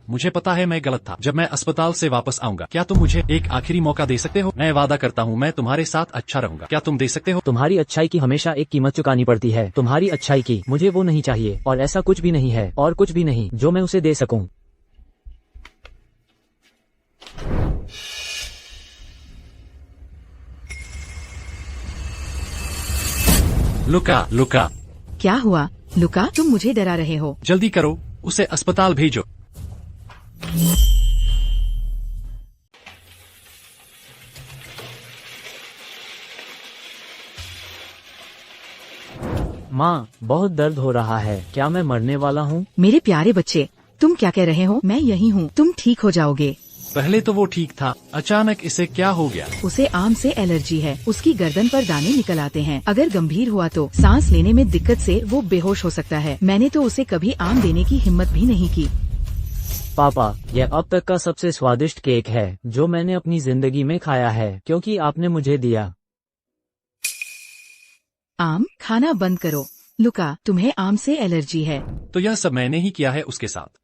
मुझे पता है मैं गलत था। जब मैं अस्पताल से वापस आऊंगा, क्या तुम मुझे एक आखिरी मौका दे सकते हो? मैं वादा करता हूँ मैं तुम्हारे साथ अच्छा रहूंगा। क्या तुम दे सकते हो? तुम्हारी अच्छाई की हमेशा एक कीमत चुकानी पड़ती है। तुम्हारी अच्छाई की। मुझे वो नहीं चाहिए, और ऐसा कुछ भी नहीं है, और कुछ भी नहीं जो मैं उसे दे सकूं। लुका, लुका, क्या हुआ? लुका, तुम मुझे डरा रहे हो। जल्दी करो, उसे अस्पताल भेजो। माँ, बहुत दर्द हो रहा है। क्या मैं मरने वाला हूँ? मेरे प्यारे बच्चे, तुम क्या कह रहे हो? मैं यहीं हूँ, तुम ठीक हो जाओगे। पहले तो वो ठीक था, अचानक इसे क्या हो गया? उसे आम से एलर्जी है। उसकी गर्दन पर दाने निकल आते हैं। अगर गंभीर हुआ तो सांस लेने में दिक्कत से वो बेहोश हो सकता है। मैंने तो उसे कभी आम देने की हिम्मत भी नहीं की। पापा, यह अब तक का सबसे स्वादिष्ट केक है जो मैंने अपनी जिंदगी में खाया है, क्योंकि आपने मुझे दिया। आम खाना बंद करो। लुका, तुम्हें आम से एलर्जी है। तो यह सब मैंने ही किया है उसके साथ।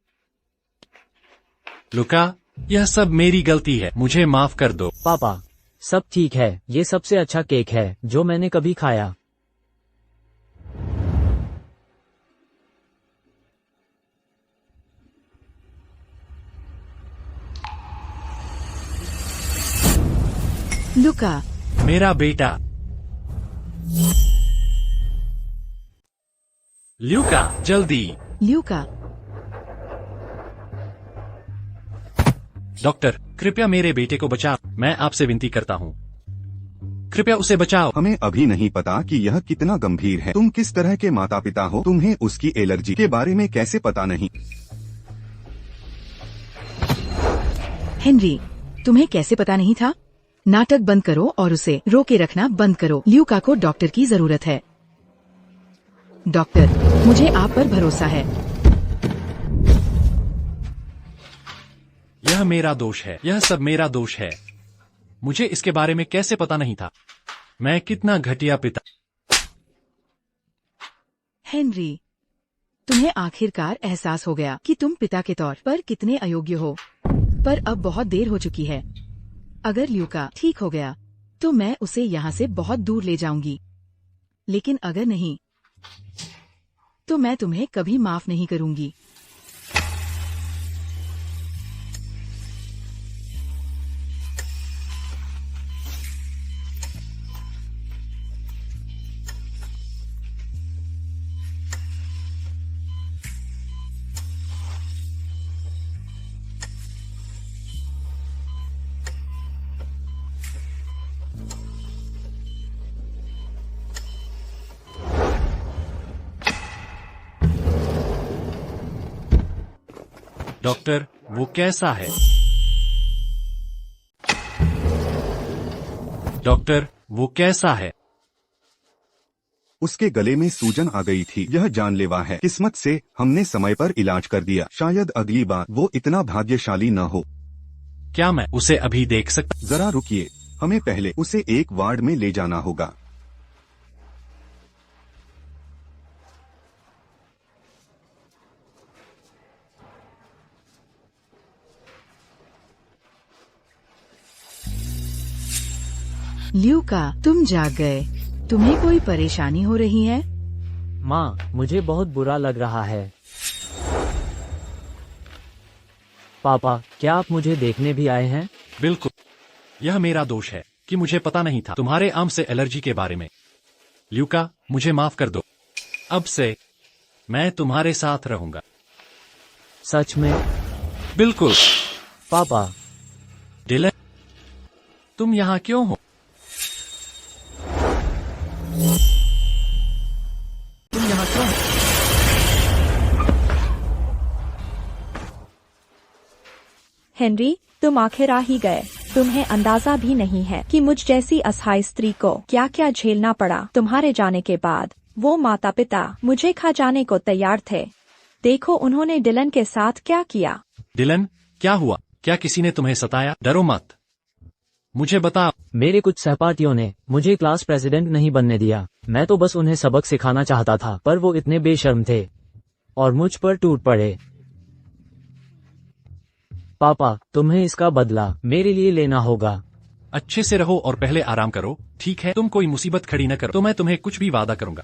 लुका, यह सब मेरी गलती है, मुझे माफ कर दो। पापा, सब ठीक है। ये सबसे अच्छा केक है जो मैंने कभी खाया। लुका, मेरा बेटा। ल्यूका, जल्दी। ल्यूका, डॉक्टर, कृपया मेरे बेटे को बचाओ। मैं आपसे विनती करता हूँ, कृपया उसे बचाओ। हमें अभी नहीं पता कि यह कितना गंभीर है। तुम किस तरह के माता पिता हो? तुम्हें उसकी एलर्जी के बारे में कैसे पता नहीं? हेनरी, तुम्हें कैसे पता नहीं था? नाटक बंद करो और उसे रोके रखना बंद करो। ल्यूका को डॉक्टर की जरूरत है। डॉक्टर, मुझे आप पर भरोसा है। यह मेरा दोष है, यह सब मेरा दोष है। मुझे इसके बारे में कैसे पता नहीं था? मैं कितना घटिया पिता। हेनरी, तुम्हें आखिरकार एहसास हो गया कि तुम पिता के तौर पर कितने अयोग्य हो। पर अब बहुत देर हो चुकी है। अगर ल्यूका ठीक हो गया तो मैं उसे यहाँ से बहुत दूर ले जाऊंगी, लेकिन अगर नहीं तो मैं तुम्हें कभी माफ नहीं करूंगी। डॉक्टर, वो कैसा है? डॉक्टर, वो कैसा है? उसके गले में सूजन आ गई थी। यह जानलेवा है। किस्मत से हमने समय पर इलाज कर दिया। शायद अगली बार वो इतना भाग्यशाली न हो। क्या मैं उसे अभी देख सकता? जरा रुकिए, हमें पहले उसे एक वार्ड में ले जाना होगा। ल्यूका, तुम जाग गए। तुम्हें कोई परेशानी हो रही है? माँ, मुझे बहुत बुरा लग रहा है। पापा, क्या आप मुझे देखने भी आए हैं? बिल्कुल, यह मेरा दोष है कि मुझे पता नहीं था तुम्हारे आम से एलर्जी के बारे में। ल्यूका, मुझे माफ कर दो। अब से मैं तुम्हारे साथ रहूंगा। सच में? बिल्कुल। पापा, डिलन, तुम यहाँ क्यों हो? तुम यहाँ क्यों? हेनरी, तुम आखिर आ ही गए। तुम्हें अंदाजा भी नहीं है कि मुझ जैसी असहाय स्त्री को क्या क्या झेलना पड़ा। तुम्हारे जाने के बाद वो माता पिता मुझे खा जाने को तैयार थे। देखो उन्होंने डिलन के साथ क्या किया। डिलन, क्या हुआ? क्या किसी ने तुम्हें सताया? डरो मत, मुझे बताओ। मेरे कुछ सहपाठियों ने मुझे क्लास प्रेसिडेंट नहीं बनने दिया। मैं तो बस उन्हें सबक सिखाना चाहता था, पर वो इतने बेशर्म थे और मुझ पर टूट पड़े। पापा, तुम्हें इसका बदला मेरे लिए लेना होगा। अच्छे से रहो और पहले आराम करो, ठीक है? तुम कोई मुसीबत खड़ी न करो तो मैं तुम्हें कुछ भी वादा करूंगा।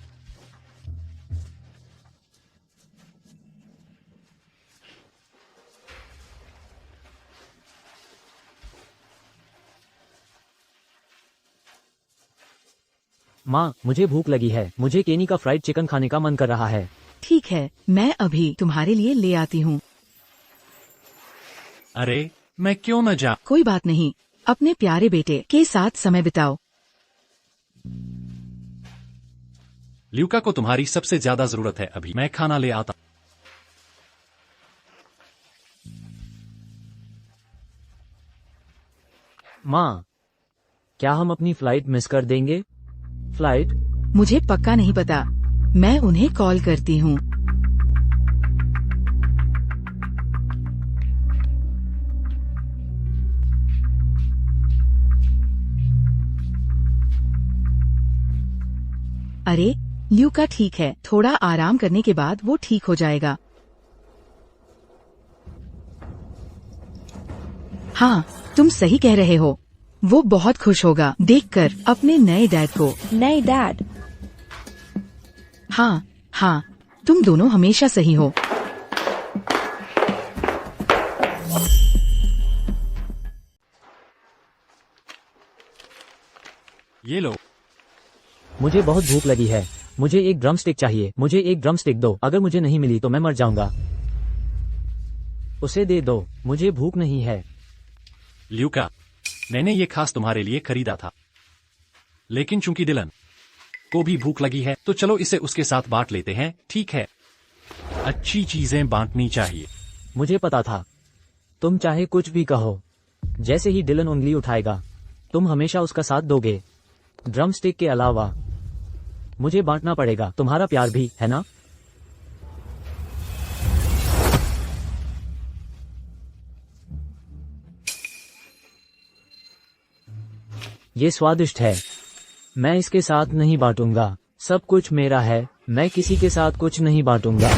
माँ, मुझे भूख लगी है। मुझे केनी का फ्राइड चिकन खाने का मन कर रहा है। ठीक है, मैं अभी तुम्हारे लिए ले आती हूँ। अरे, मैं क्यों न जा? कोई बात नहीं, अपने प्यारे बेटे के साथ समय बिताओ। ल्यूका को तुम्हारी सबसे ज्यादा जरूरत है। अभी मैं खाना ले आता। माँ, क्या हम अपनी फ्लाइट मिस कर देंगे? फ्लाइट? मुझे पक्का नहीं पता, मैं उन्हें कॉल करती हूँ। अरे, ल्यूका ठीक है, थोड़ा आराम करने के बाद वो ठीक हो जाएगा। हाँ, तुम सही कह रहे हो। वो बहुत खुश होगा देखकर अपने नए डैड को। नए डैड? हाँ हाँ, तुम दोनों हमेशा सही हो। ये लो। मुझे बहुत भूख लगी है। मुझे एक ड्रम स्टिक चाहिए। मुझे एक ड्रम स्टिक दो। अगर मुझे नहीं मिली तो मैं मर जाऊंगा। उसे दे दो, मुझे भूख नहीं है। ल्यूका, मैंने ये खास तुम्हारे लिए खरीदा था, लेकिन चूंकि डिलन को भी भूख लगी है तो चलो इसे उसके साथ बांट लेते हैं, ठीक है? अच्छी चीजें बांटनी चाहिए। मुझे पता था, तुम चाहे कुछ भी कहो। जैसे ही डिलन उंगली उठाएगा, तुम हमेशा उसका साथ दोगे। ड्रम स्टिक के अलावा मुझे बांटना पड़ेगा। तुम्हारा प्यार भी, है ना? ये स्वादिष्ट है। मैं इसके साथ नहीं बांटूंगा। सब कुछ मेरा है। मैं किसी के साथ कुछ नहीं बांटूंगा।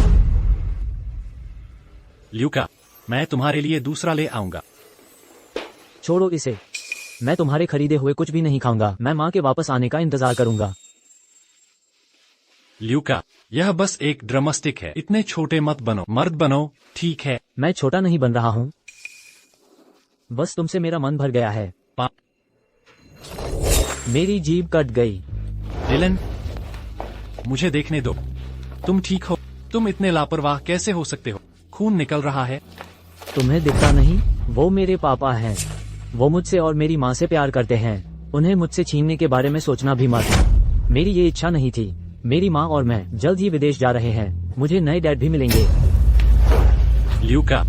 ल्यूका, मैं तुम्हारे लिए दूसरा ले आऊंगा। छोड़ो इसे। मैं तुम्हारे खरीदे हुए कुछ भी नहीं खाऊंगा। मैं माँ के वापस आने का इंतजार करूंगा। ल्यूका, यह बस एक ड्रमस्टिक है। इतने छोटे मत बनो, मर्द बनो, ठीक है? मैं छोटा नहीं बन रहा हूँ। बस तुमसे मेरा मन भर गया है। मेरी जीभ कट गई। डिलन, मुझे देखने दो। तुम ठीक हो? तुम इतने लापरवाह कैसे हो सकते हो? खून निकल रहा है। तुम्हें दिखता नहीं? वो मेरे पापा हैं। वो मुझसे और मेरी माँ से प्यार करते हैं। उन्हें मुझसे छीनने के बारे में सोचना भी मत। मेरी ये इच्छा नहीं थी। मेरी माँ और मैं जल्द ही विदेश जा रहे हैं। मुझे नए डैड भी मिलेंगे। ल्यूका,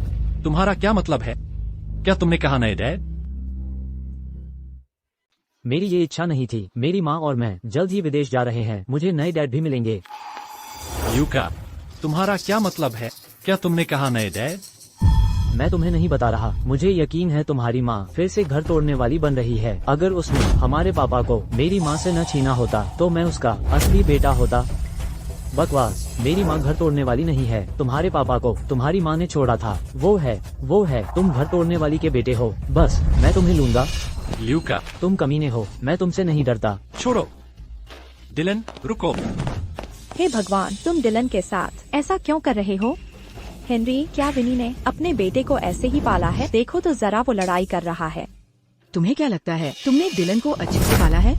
तुम्हारा क्या मतलब है? क्या तुमने कहा नए डैड? मेरी ये इच्छा नहीं थी। मेरी माँ और मैं जल्द ही विदेश जा रहे हैं। मुझे नए डैड भी मिलेंगे। ल्यूका, तुम्हारा क्या मतलब है? क्या तुमने कहा नए डैड? मैं तुम्हें नहीं बता रहा। मुझे यकीन है तुम्हारी माँ फिर से घर तोड़ने वाली बन रही है। अगर उसने हमारे पापा को मेरी माँ से न छीना होता तो मैं उसका असली बेटा होता। बकवास। मेरी माँ घर तोड़ने वाली नहीं है। तुम्हारे पापा को तुम्हारी माँ ने छोड़ा था। वो है। तुम घर तोड़ने वाली के बेटे हो। बस मैं तुम्हें लूंगा। ल्यूका, तुम कमीने हो। मैं तुमसे नहीं डरता। छोड़ो। डिलन, रुको। हे भगवान, तुम डिलन के साथ ऐसा क्यों कर रहे हो? हेनरी, क्या विनी ने अपने बेटे को ऐसे ही पाला है? देखो तो जरा, वो लड़ाई कर रहा है। तुम्हें क्या लगता है तुमने डिलन को अच्छे से पाला है?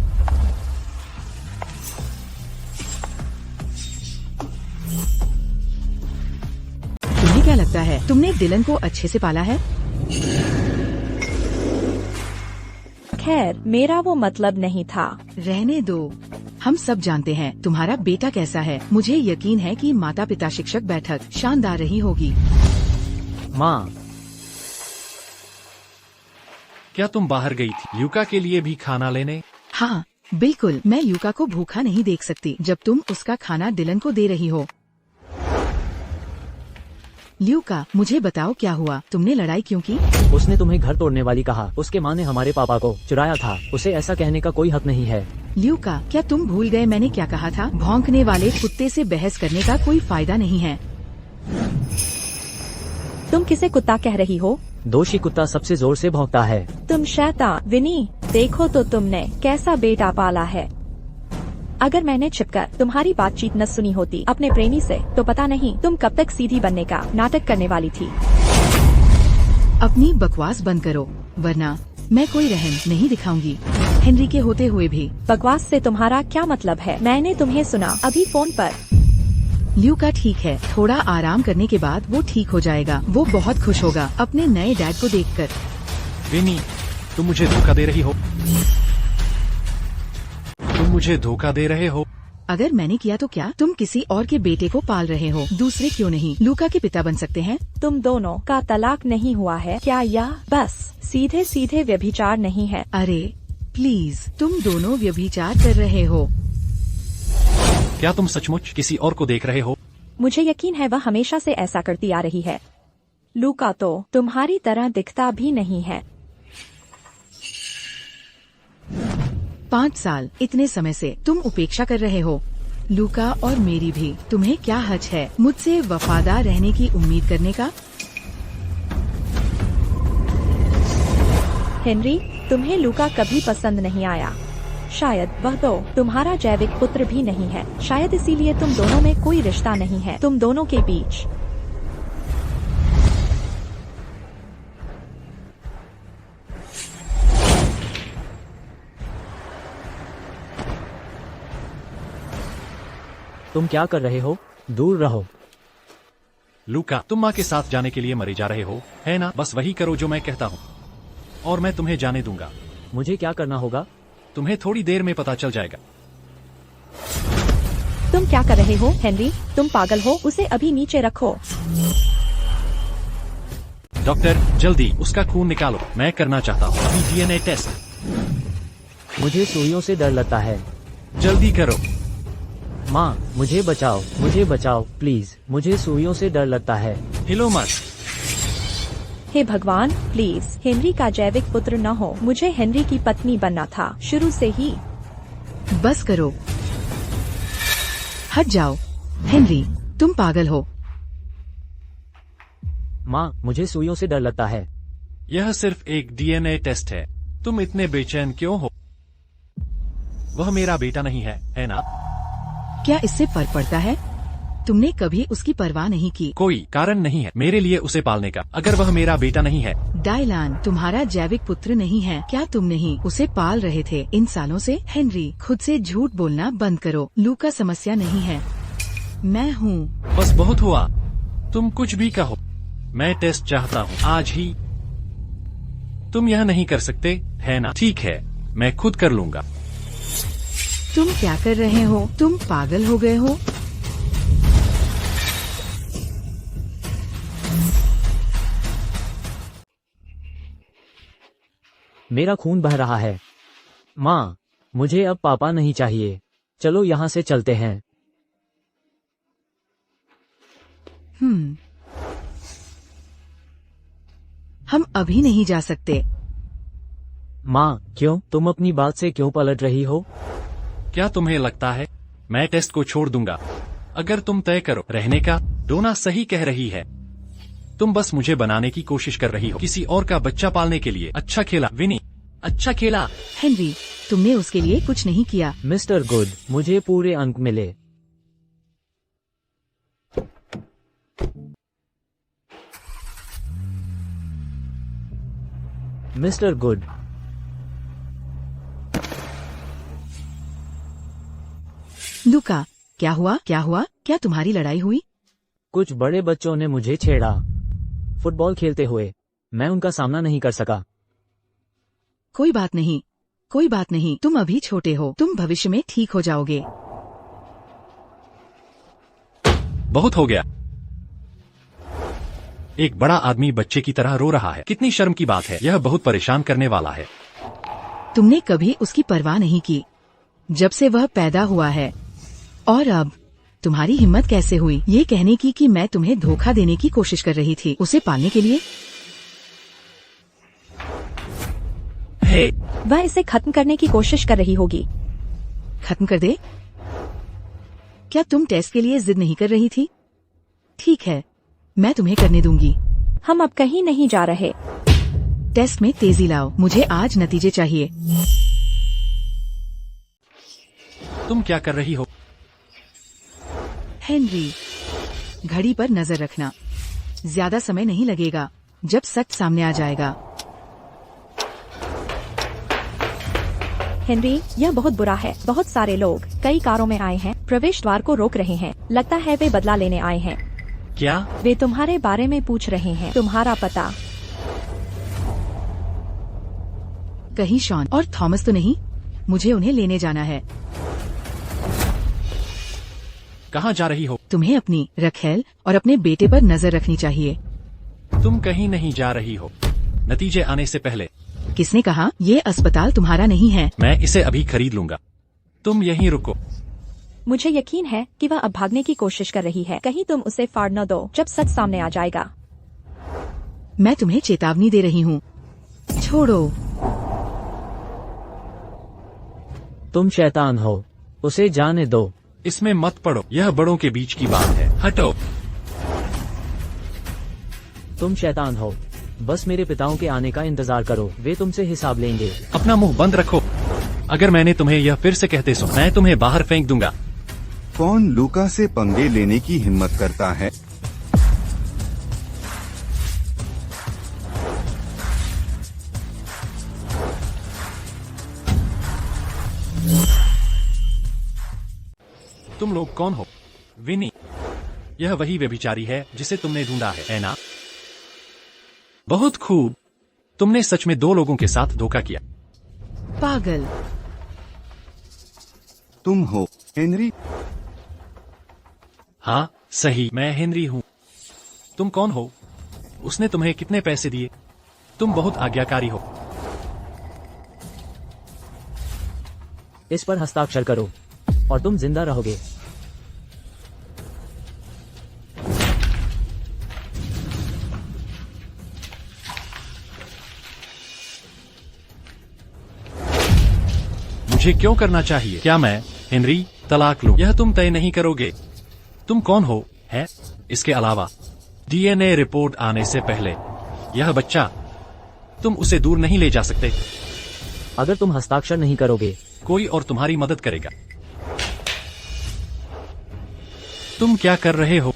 तुम्हें क्या लगता है तुमने डिलन को अच्छे से पाला है? खैर, मेरा वो मतलब नहीं था। रहने दो। हम सब जानते हैं तुम्हारा बेटा कैसा है। मुझे यकीन है कि माता पिता शिक्षक बैठक शानदार रही होगी। माँ, क्या तुम बाहर गई थी यूका के लिए भी खाना लेने? हाँ बिल्कुल, मैं यूका को भूखा नहीं देख सकती जब तुम उसका खाना डिलन को दे रही हो। ल्यूका, मुझे बताओ क्या हुआ, तुमने लड़ाई क्यों की? उसने तुम्हें घर तोड़ने वाली कहा। उसके माँ ने हमारे पापा को चुराया था। उसे ऐसा कहने का कोई हक नहीं है। ल्यूका, क्या तुम भूल गए मैंने क्या कहा था? भौंकने वाले कुत्ते से बहस करने का कोई फायदा नहीं है। तुम किसे कुत्ता कह रही हो? दोषी कुत्ता सबसे जोर से भौंकता है। तुम शैतान। विनी, देखो तो तुमने कैसा बेटा पाला है। अगर मैंने छिपकर तुम्हारी बातचीत न सुनी होती अपने प्रेमी से, तो पता नहीं तुम कब तक सीधी बनने का नाटक करने वाली थी। अपनी बकवास बंद करो, वरना मैं कोई रहम नहीं दिखाऊंगी, हेनरी के होते हुए भी। बकवास से तुम्हारा क्या मतलब है? मैंने तुम्हें सुना अभी फोन पर। ल्यूका ठीक है, थोड़ा आराम करने के बाद वो ठीक हो जाएगा। वो बहुत खुश होगा अपने नए डैड को देखकर। विनी, तुम मुझे धोखा दे रही हो। तुम मुझे धोखा दे रहे हो। अगर मैंने किया तो क्या? तुम किसी और के बेटे को पाल रहे हो, दूसरे क्यों नहीं लूका के पिता बन सकते हैं? तुम दोनों का तलाक नहीं हुआ है क्या? या बस सीधे सीधे व्यभिचार नहीं है? अरे प्लीज, तुम दोनों व्यभिचार कर रहे हो। क्या तुम सचमुच किसी और को देख रहे हो? मुझे यकीन है वह हमेशा से ऐसा करती आ रही है। लूका तो तुम्हारी तरह दिखता भी नहीं है। 5 साल, इतने समय से तुम उपेक्षा कर रहे हो। लूका और मेरी भी। तुम्हें क्या हज है मुझसे वफादार रहने की उम्मीद करने का? हेनरी, तुम्हें लूका कभी पसंद नहीं आया। शायद वह तो तुम्हारा जैविक पुत्र भी नहीं है। शायद इसीलिए तुम दोनों में कोई रिश्ता नहीं है तुम दोनों के बीच। तुम क्या कर रहे हो? दूर रहो। लूका, तुम माँ के साथ जाने के लिए मरे जा रहे हो, है ना? बस वही करो जो मैं कहता हूँ, और मैं तुम्हें जाने दूंगा। मुझे क्या करना होगा? तुम्हें थोड़ी देर में पता चल जाएगा। तुम क्या कर रहे हो हेनरी? तुम पागल हो? उसे अभी नीचे रखो। डॉक्टर, जल्दी उसका खून निकालो, मैं करना चाहता हूँ अभी DNA टेस्ट। मुझे सुइयों से डर लगता है। जल्दी करो। माँ, मुझे बचाओ प्लीज। मुझे सुइयों से डर लगता है। हिलो मत। हे भगवान, प्लीज हेनरी का जैविक पुत्र न हो। मुझे हेनरी की पत्नी बनना था शुरू से ही। बस करो, हट जाओ। हेनरी, तुम पागल हो। माँ, मुझे सुइयों से डर लगता है। यह सिर्फ एक DNA टेस्ट है, तुम इतने बेचैन क्यों हो? वह मेरा बेटा नहीं है, है ना? क्या इससे फर्क पड़ता है? तुमने कभी उसकी परवाह नहीं की। कोई कारण नहीं है मेरे लिए उसे पालने का, अगर वह मेरा बेटा नहीं है। डायलान तुम्हारा जैविक पुत्र नहीं है। क्या तुम नहीं उसे पाल रहे थे इन सालों से? हेनरी, खुद से झूठ बोलना बंद करो। लूका समस्या नहीं है, मैं हूँ। बस बहुत हुआ, तुम कुछ भी कहो, मैं टेस्ट चाहता हूँ आज ही। तुम यह नहीं कर सकते, है ना? ठीक है, मैं खुद कर लूंगा। तुम क्या कर रहे हो? तुम पागल हो गए हो? मेरा खून बह रहा है। माँ, मुझे अब पापा नहीं चाहिए। चलो यहाँ से चलते हैं। हम अभी नहीं जा सकते। माँ, क्यों? तुम अपनी बात से क्यों पलट रही हो? क्या तुम्हें लगता है मैं टेस्ट को छोड़ दूंगा अगर तुम तय करो रहने का? डोना सही कह रही है, तुम बस मुझे बनाने की कोशिश कर रही हो किसी और का बच्चा पालने के लिए। अच्छा खेला विनी, अच्छा खेला। हेनरी, तुमने उसके लिए कुछ नहीं किया। मिस्टर गुड, मुझे पूरे अंक मिले। मिस्टर गुड, लूका, क्या हुआ? क्या तुम्हारी लड़ाई हुई? कुछ बड़े बच्चों ने मुझे छेड़ा फुटबॉल खेलते हुए। मैं उनका सामना नहीं कर सका। कोई बात नहीं, कोई बात नहीं, तुम अभी छोटे हो, तुम भविष्य में ठीक हो जाओगे। बहुत हो गया। एक बड़ा आदमी बच्चे की तरह रो रहा है। कितनी शर्म की बात है। यह बहुत परेशान करने वाला है। तुमने कभी उसकी परवाह नहीं की जब से वह पैदा हुआ है, और अब तुम्हारी हिम्मत कैसे हुई ये कहने की कि मैं तुम्हें धोखा देने की कोशिश कर रही थी उसे पालने के लिए? हे, वह इसे खत्म करने की कोशिश कर रही होगी। खत्म कर दे? क्या तुम टेस्ट के लिए जिद नहीं कर रही थी? ठीक है, मैं तुम्हें करने दूंगी। हम अब कहीं नहीं जा रहे। टेस्ट में तेजी लाओ, मुझे आज नतीजे चाहिए। तुम क्या कर रही हो? हेनरी, घड़ी पर नजर रखना। ज्यादा समय नहीं लगेगा, जब सच सामने आ जाएगा। हेनरी, यह बहुत बुरा है। बहुत सारे लोग कई कारों में आए हैं, प्रवेश द्वार को रोक रहे हैं। लगता है वे बदला लेने आए हैं। क्या? वे तुम्हारे बारे में पूछ रहे हैं, तुम्हारा पता। कहीं शॉन और थॉमस तो नहीं? मुझे उन्हें लेने जाना है। कहाँ जा रही हो? तुम्हें अपनी रखेल और अपने बेटे पर नजर रखनी चाहिए। तुम कहीं नहीं जा रही हो, नतीजे आने से पहले। किसने कहा? ये अस्पताल तुम्हारा नहीं है। मैं इसे अभी खरीद लूंगा। तुम यहीं रुको। मुझे यकीन है कि वह अब भागने की कोशिश कर रही है। कहीं तुम उसे फाड़ न दो जब सच सामने आ जाएगा। मैं तुम्हें चेतावनी दे रही हूँ, छोड़ो। तुम शैतान हो, उसे जाने दो। इसमें मत पड़ो, यह बड़ों के बीच की बात है। हटो। तुम शैतान हो, बस मेरे पिताओं के आने का इंतजार करो, वे तुमसे हिसाब लेंगे। अपना मुंह बंद रखो। अगर मैंने तुम्हें यह फिर से कहते सुना, मैं तुम्हें बाहर फेंक दूंगा। कौन लूका से पंगे लेने की हिम्मत करता है? तुम लोग कौन हो? विनी, यह वही व्यभिचारी है जिसे तुमने ढूंढा है ना? बहुत खूब, तुमने सच में 2 लोगों के साथ धोखा किया। पागल। तुम हो हेनरी? हाँ सही, मैं हेनरी हूँ। तुम कौन हो? उसने तुम्हें कितने पैसे दिए? तुम बहुत आज्ञाकारी हो। इस पर हस्ताक्षर करो और तुम जिंदा रहोगे। मुझे क्यों करना चाहिए? क्या मैं हेनरी तलाक लूं? यह तुम तय नहीं करोगे। तुम कौन हो? है इसके अलावा डीएनए रिपोर्ट आने से पहले यह बच्चा, तुम उसे दूर नहीं ले जा सकते। अगर तुम हस्ताक्षर नहीं करोगे, कोई और तुम्हारी मदद करेगा। तुम क्या कर रहे हो?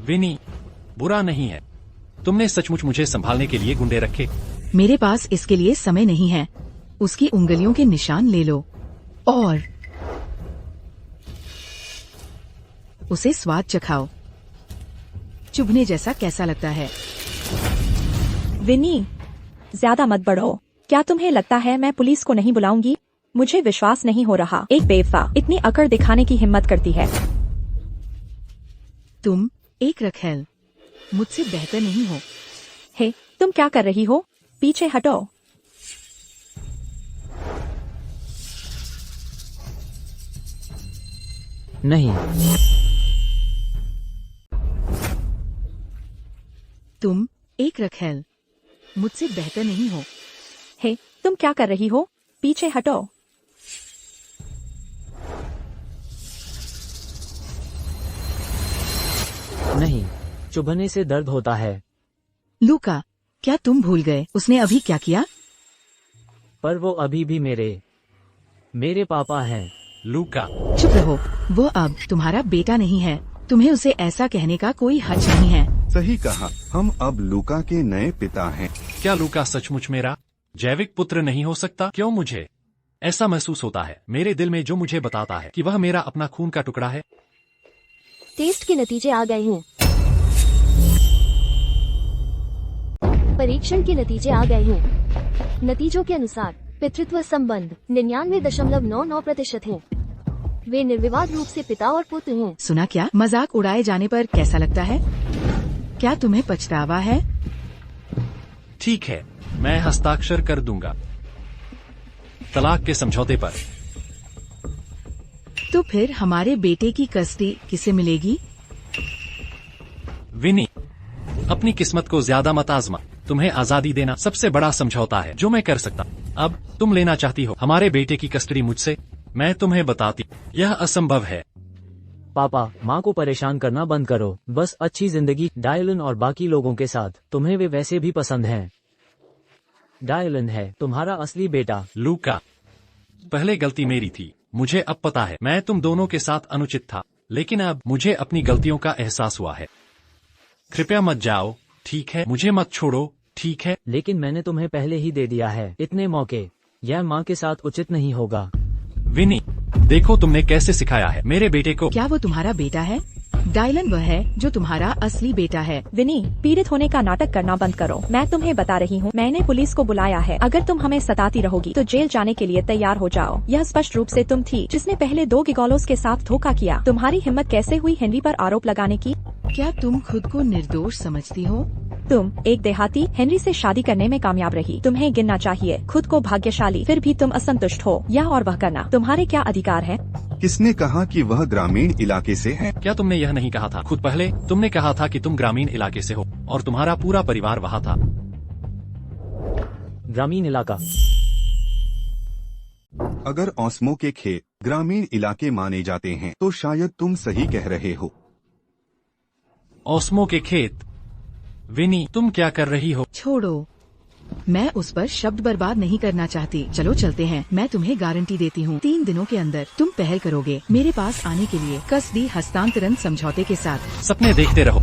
विनी, बुरा नहीं है। तुमने सचमुच मुझे संभालने के लिए गुंडे रखे। मेरे पास इसके लिए समय नहीं है। उसकी उंगलियों के निशान ले लो और उसे स्वाद चखाओ। चुभने जैसा कैसा लगता है? विनी, ज्यादा मत बढ़ो। क्या तुम्हें लगता है मैं पुलिस को नहीं बुलाऊंगी? मुझे विश्वास नहीं हो रहा, एक बेवफा इतनी अकड़ दिखाने की हिम्मत करती है। तुम एक रखेल मुझसे बेहतर नहीं हो। हे, तुम क्या कर रही हो? पीछे हटो। नहीं। तुम एक रखेल मुझसे बेहतर नहीं हो। हे, तुम क्या कर रही हो? पीछे हटो। नहीं, चुभने से दर्द होता है। लूका, क्या तुम भूल गए उसने अभी क्या किया? पर वो अभी भी मेरे पापा हैं। लूका, चुप रहो, वो अब तुम्हारा बेटा नहीं है। तुम्हें उसे ऐसा कहने का कोई हक नहीं है। सही कहा, हम अब लूका के नए पिता हैं। क्या लूका सचमुच मेरा जैविक पुत्र नहीं हो सकता? क्यों मुझे ऐसा महसूस होता है? मेरे दिल में जो मुझे बताता है कि वह मेरा अपना खून का टुकड़ा है। टेस्ट के नतीजे आ गए हैं। परीक्षण के नतीजे आ गए हैं। नतीजों के अनुसार पितृत्व संबंध 99.99% है। वे निर्विवाद रूप से पिता और पुत्र हैं। सुना क्या? मजाक उड़ाए जाने पर कैसा लगता है? क्या तुम्हें पछतावा है? ठीक है, मैं हस्ताक्षर कर दूंगा तलाक के समझौते पर। तो फिर हमारे बेटे की कस्टडी किसे मिलेगी? विनी, अपनी किस्मत को ज्यादा मत आजमा। तुम्हें आजादी देना सबसे बड़ा समझौता है जो मैं कर सकता। अब तुम लेना चाहती हो हमारे बेटे की कस्टडी मुझसे? मैं तुम्हें बताती, यह असंभव है। पापा, माँ को परेशान करना बंद करो। बस अच्छी जिंदगी डायलन और बाकी लोगों के साथ। तुम्हें वे वैसे भी पसंद हैं। डायलन है तुम्हारा असली बेटा। लूका, पहले गलती मेरी थी। मुझे अब पता है मैं तुम दोनों के साथ अनुचित था, लेकिन अब मुझे अपनी गलतियों का एहसास हुआ है। कृपया मत जाओ, ठीक है? मुझे मत छोड़ो, ठीक है? लेकिन मैंने तुम्हें पहले ही दे दिया है इतने मौके। यह माँ के साथ उचित नहीं होगा। विनी, देखो तुमने कैसे सिखाया है मेरे बेटे को। क्या वो तुम्हारा बेटा है? डायलन वह है जो तुम्हारा असली बेटा है। विनी, पीड़ित होने का नाटक करना बंद करो। मैं तुम्हें बता रही हूँ, मैंने पुलिस को बुलाया है। अगर तुम हमें सताती रहोगी तो जेल जाने के लिए तैयार हो जाओ। यह स्पष्ट रूप से तुम थी जिसने पहले 2 गिगोलोस के साथ धोखा किया। तुम्हारी हिम्मत कैसे हुई हेनरी पर आरोप लगाने की? क्या तुम खुद को निर्दोष समझती हो? तुम एक देहाती हेनरी से शादी करने में कामयाब रही। तुम्हें गिनना चाहिए खुद को भाग्यशाली। फिर भी तुम असंतुष्ट हो। यह और वह करना तुम्हारे क्या अधिकार है? किसने कहा कि वह ग्रामीण इलाके से है? क्या तुमने यह नहीं कहा था खुद? पहले तुमने कहा था कि तुम ग्रामीण इलाके से हो और तुम्हारा पूरा परिवार वहाँ था। ग्रामीण इलाका। अगर ओस्मो के खेत ग्रामीण इलाके माने जाते हैं तो शायद तुम सही कह रहे हो। ओस्मो के खेत? विनी, तुम क्या कर रही हो? छोड़ो, मैं उस पर शब्द बर्बाद नहीं करना चाहती। चलो चलते हैं। मैं तुम्हें गारंटी देती हूँ 3 दिनों के अंदर तुम पहल करोगे मेरे पास आने के लिए कस्टडी हस्तांतरण समझौते के साथ। सपने देखते रहो।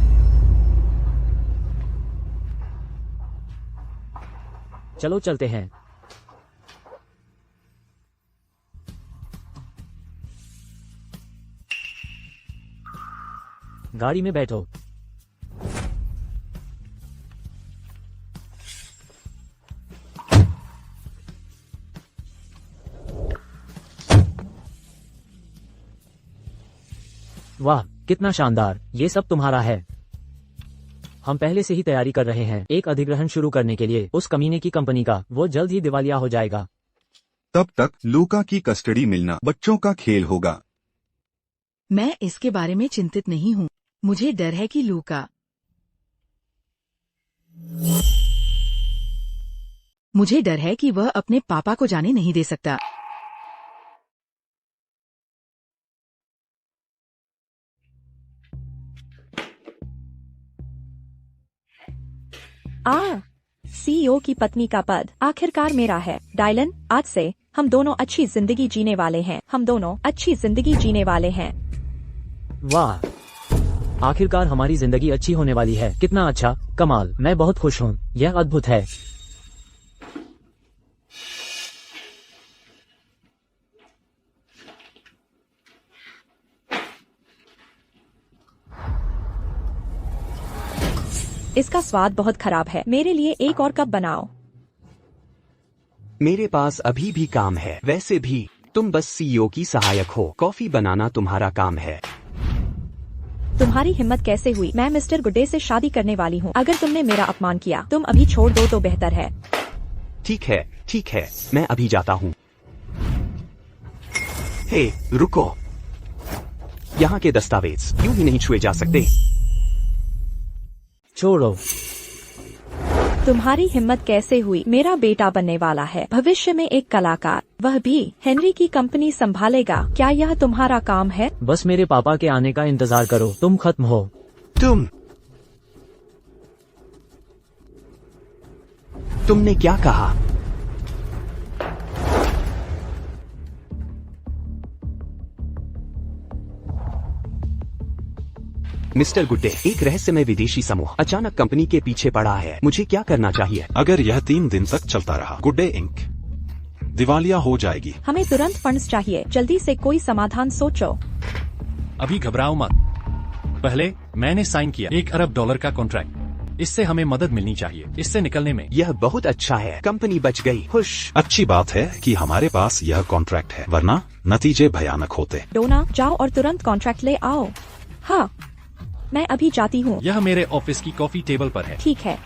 चलो चलते हैं। गाड़ी में बैठो। वाह, कितना शानदार! ये सब तुम्हारा है। हम पहले से ही तैयारी कर रहे हैं एक अधिग्रहण शुरू करने के लिए उस कमीने की कंपनी का। वो जल्द ही दिवालिया हो जाएगा। तब तक लूका की कस्टडी मिलना बच्चों का खेल होगा। मैं इसके बारे में चिंतित नहीं हूँ। मुझे डर है कि लूका मुझे डर है कि वह अपने पापा को जाने नहीं दे सकता। सीईओ की पत्नी का पद आखिरकार मेरा है। डायलन, आज से हम दोनों अच्छी जिंदगी जीने वाले हैं। हम दोनों अच्छी जिंदगी जीने वाले हैं। वाह, आखिरकार हमारी जिंदगी अच्छी होने वाली है। कितना अच्छा, कमाल। मैं बहुत खुश हूँ। यह अद्भुत है। इसका स्वाद बहुत खराब है। मेरे लिए एक और कप बनाओ। मेरे पास अभी भी काम है। वैसे भी तुम बस सीईओ की सहायक हो। कॉफी बनाना तुम्हारा काम है। तुम्हारी हिम्मत कैसे हुई? मैं मिस्टर गुड्डे से शादी करने वाली हूँ। अगर तुमने मेरा अपमान किया, तुम अभी छोड़ दो तो बेहतर है। ठीक है, ठीक है, मैं अभी जाता हूँ। हे, रुको। यहाँ के दस्तावेज यूं ही नहीं छुए जा सकते। छोड़ो। तुम्हारी हिम्मत कैसे हुई? मेरा बेटा बनने वाला है भविष्य में एक कलाकार, वह भी हेनरी की कंपनी संभालेगा। क्या यह तुम्हारा काम है? बस मेरे पापा के आने का इंतजार करो। तुम खत्म हो। तुमने क्या कहा? मिस्टर गुड्डे, एक रहस्यमय विदेशी समूह अचानक कंपनी के पीछे पड़ा है। मुझे क्या करना चाहिए? अगर यह 3 दिन तक चलता रहा, गुड्डे इंक दिवालिया हो जाएगी। हमें तुरंत फंड्स चाहिए। जल्दी से कोई समाधान सोचो। अभी घबराओ मत। पहले मैंने साइन किया $1 अरब का कॉन्ट्रैक्ट। इससे हमें मदद मिलनी चाहिए इससे निकलने में। यह बहुत अच्छा है, कंपनी बच गई। खुश। अच्छी बात है कि हमारे पास यह कॉन्ट्रैक्ट है, वरना नतीजे भयानक होते। डोना, जाओ और तुरंत कॉन्ट्रैक्ट ले आओ। हाँ, मैं अभी जाती हूँ। यह मेरे ऑफिस की कॉफी टेबल पर है। ठीक है।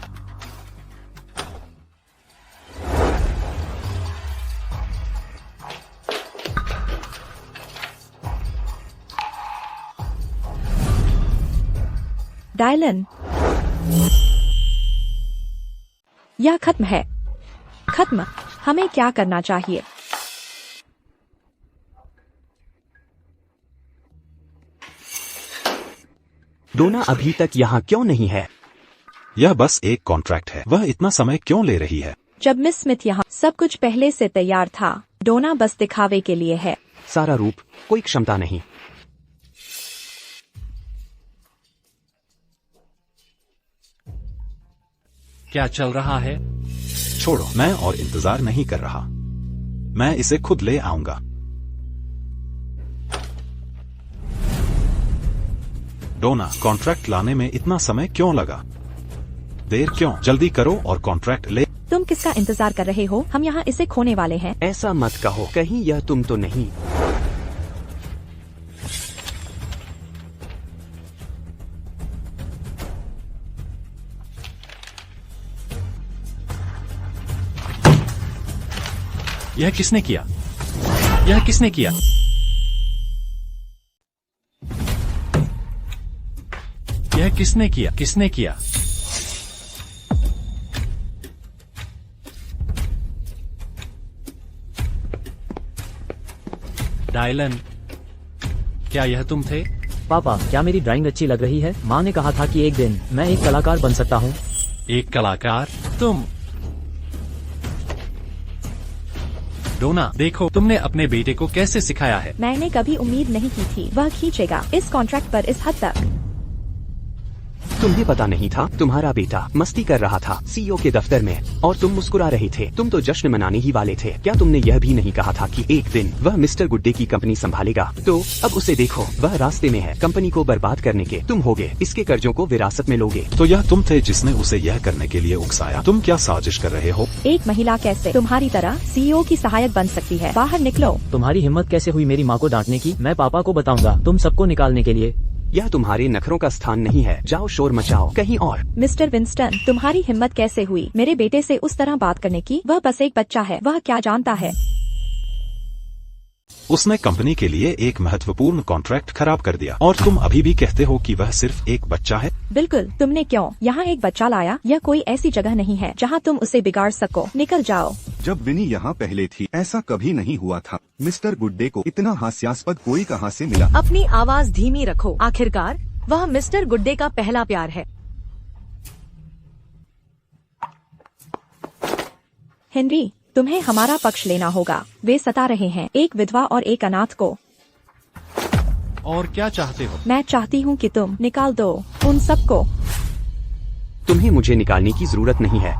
डायलन, यह खत्म है। खत्म। हमें क्या करना चाहिए? डोना अभी तक यहाँ क्यों नहीं है? यह बस एक कॉन्ट्रैक्ट है, वह इतना समय क्यों ले रही है? जब मिस स्मिथ यहाँ, सब कुछ पहले से तैयार था। डोना बस दिखावे के लिए है। सारा रूप, कोई क्षमता नहीं। क्या चल रहा है? छोड़ो, मैं और इंतजार नहीं कर रहा। मैं इसे खुद ले आऊंगा। डोना, कॉन्ट्रैक्ट लाने में इतना समय क्यों लगा? देर क्यों? जल्दी करो और कॉन्ट्रैक्ट ले। तुम किसका इंतजार कर रहे हो? हम यहाँ इसे खोने वाले हैं। ऐसा मत कहो, कहीं यह तुम तो नहीं। यह किसने किया? यह किसने किया? यह किसने किया? किसने किया? डायलन, क्या यह तुम थे? पापा, क्या मेरी ड्राइंग अच्छी लग रही है? माँ ने कहा था कि एक दिन मैं एक कलाकार बन सकता हूँ। एक कलाकार? तुम? डोना, देखो तुमने अपने बेटे को कैसे सिखाया है। मैंने कभी उम्मीद नहीं की थी वह खींचेगा इस कॉन्ट्रैक्ट पर इस हद तक। तुम्हें पता नहीं था? तुम्हारा बेटा मस्ती कर रहा था सीईओ के दफ्तर में और तुम मुस्कुरा रहे थे। तुम तो जश्न मनाने ही वाले थे। क्या तुमने यह भी नहीं कहा था कि एक दिन वह मिस्टर गुड्डे की कंपनी संभालेगा? तो अब उसे देखो, वह रास्ते में है। कंपनी को बर्बाद करने के तुम होगे, इसके कर्जों को विरासत में लोगे। तो यह तुम थे जिसने उसे यह करने के लिए उकसाया? तुम क्या साजिश कर रहे हो? एक महिला कैसे तुम्हारी तरह सीईओ की सहायक बन सकती है? बाहर निकलो। तुम्हारी हिम्मत कैसे हुई मेरी माँ को डांटने की? मैं पापा को बताऊंगा तुम सबको निकालने के लिए। यह तुम्हारे नखरों का स्थान नहीं है। जाओ शोर मचाओ कहीं और। मिस्टर विंस्टन, तुम्हारी हिम्मत कैसे हुई मेरे बेटे से उस तरह बात करने की? वह बस एक बच्चा है, वह क्या जानता है? उसने कंपनी के लिए एक महत्वपूर्ण कॉन्ट्रैक्ट खराब कर दिया और तुम अभी भी कहते हो कि वह सिर्फ एक बच्चा है? बिल्कुल। तुमने क्यों यहाँ एक बच्चा लाया? यह कोई ऐसी जगह नहीं है जहाँ तुम उसे बिगाड़ सको। निकल जाओ। जब विनी यहाँ पहले थी ऐसा कभी नहीं हुआ था। मिस्टर गुड्डे को इतना हास्यास्पद कोई कहाँ से मिला? अपनी आवाज धीमी रखो। आखिरकार वह मिस्टर गुड्डे का पहला प्यार है। हेनरी, तुम्हें हमारा पक्ष लेना होगा। वे सता रहे हैं एक विधवा और एक अनाथ को। और क्या चाहते हो? मैं चाहती हूँ कि तुम निकाल दो उन सबको। तुम्हें मुझे निकालने की जरूरत नहीं है।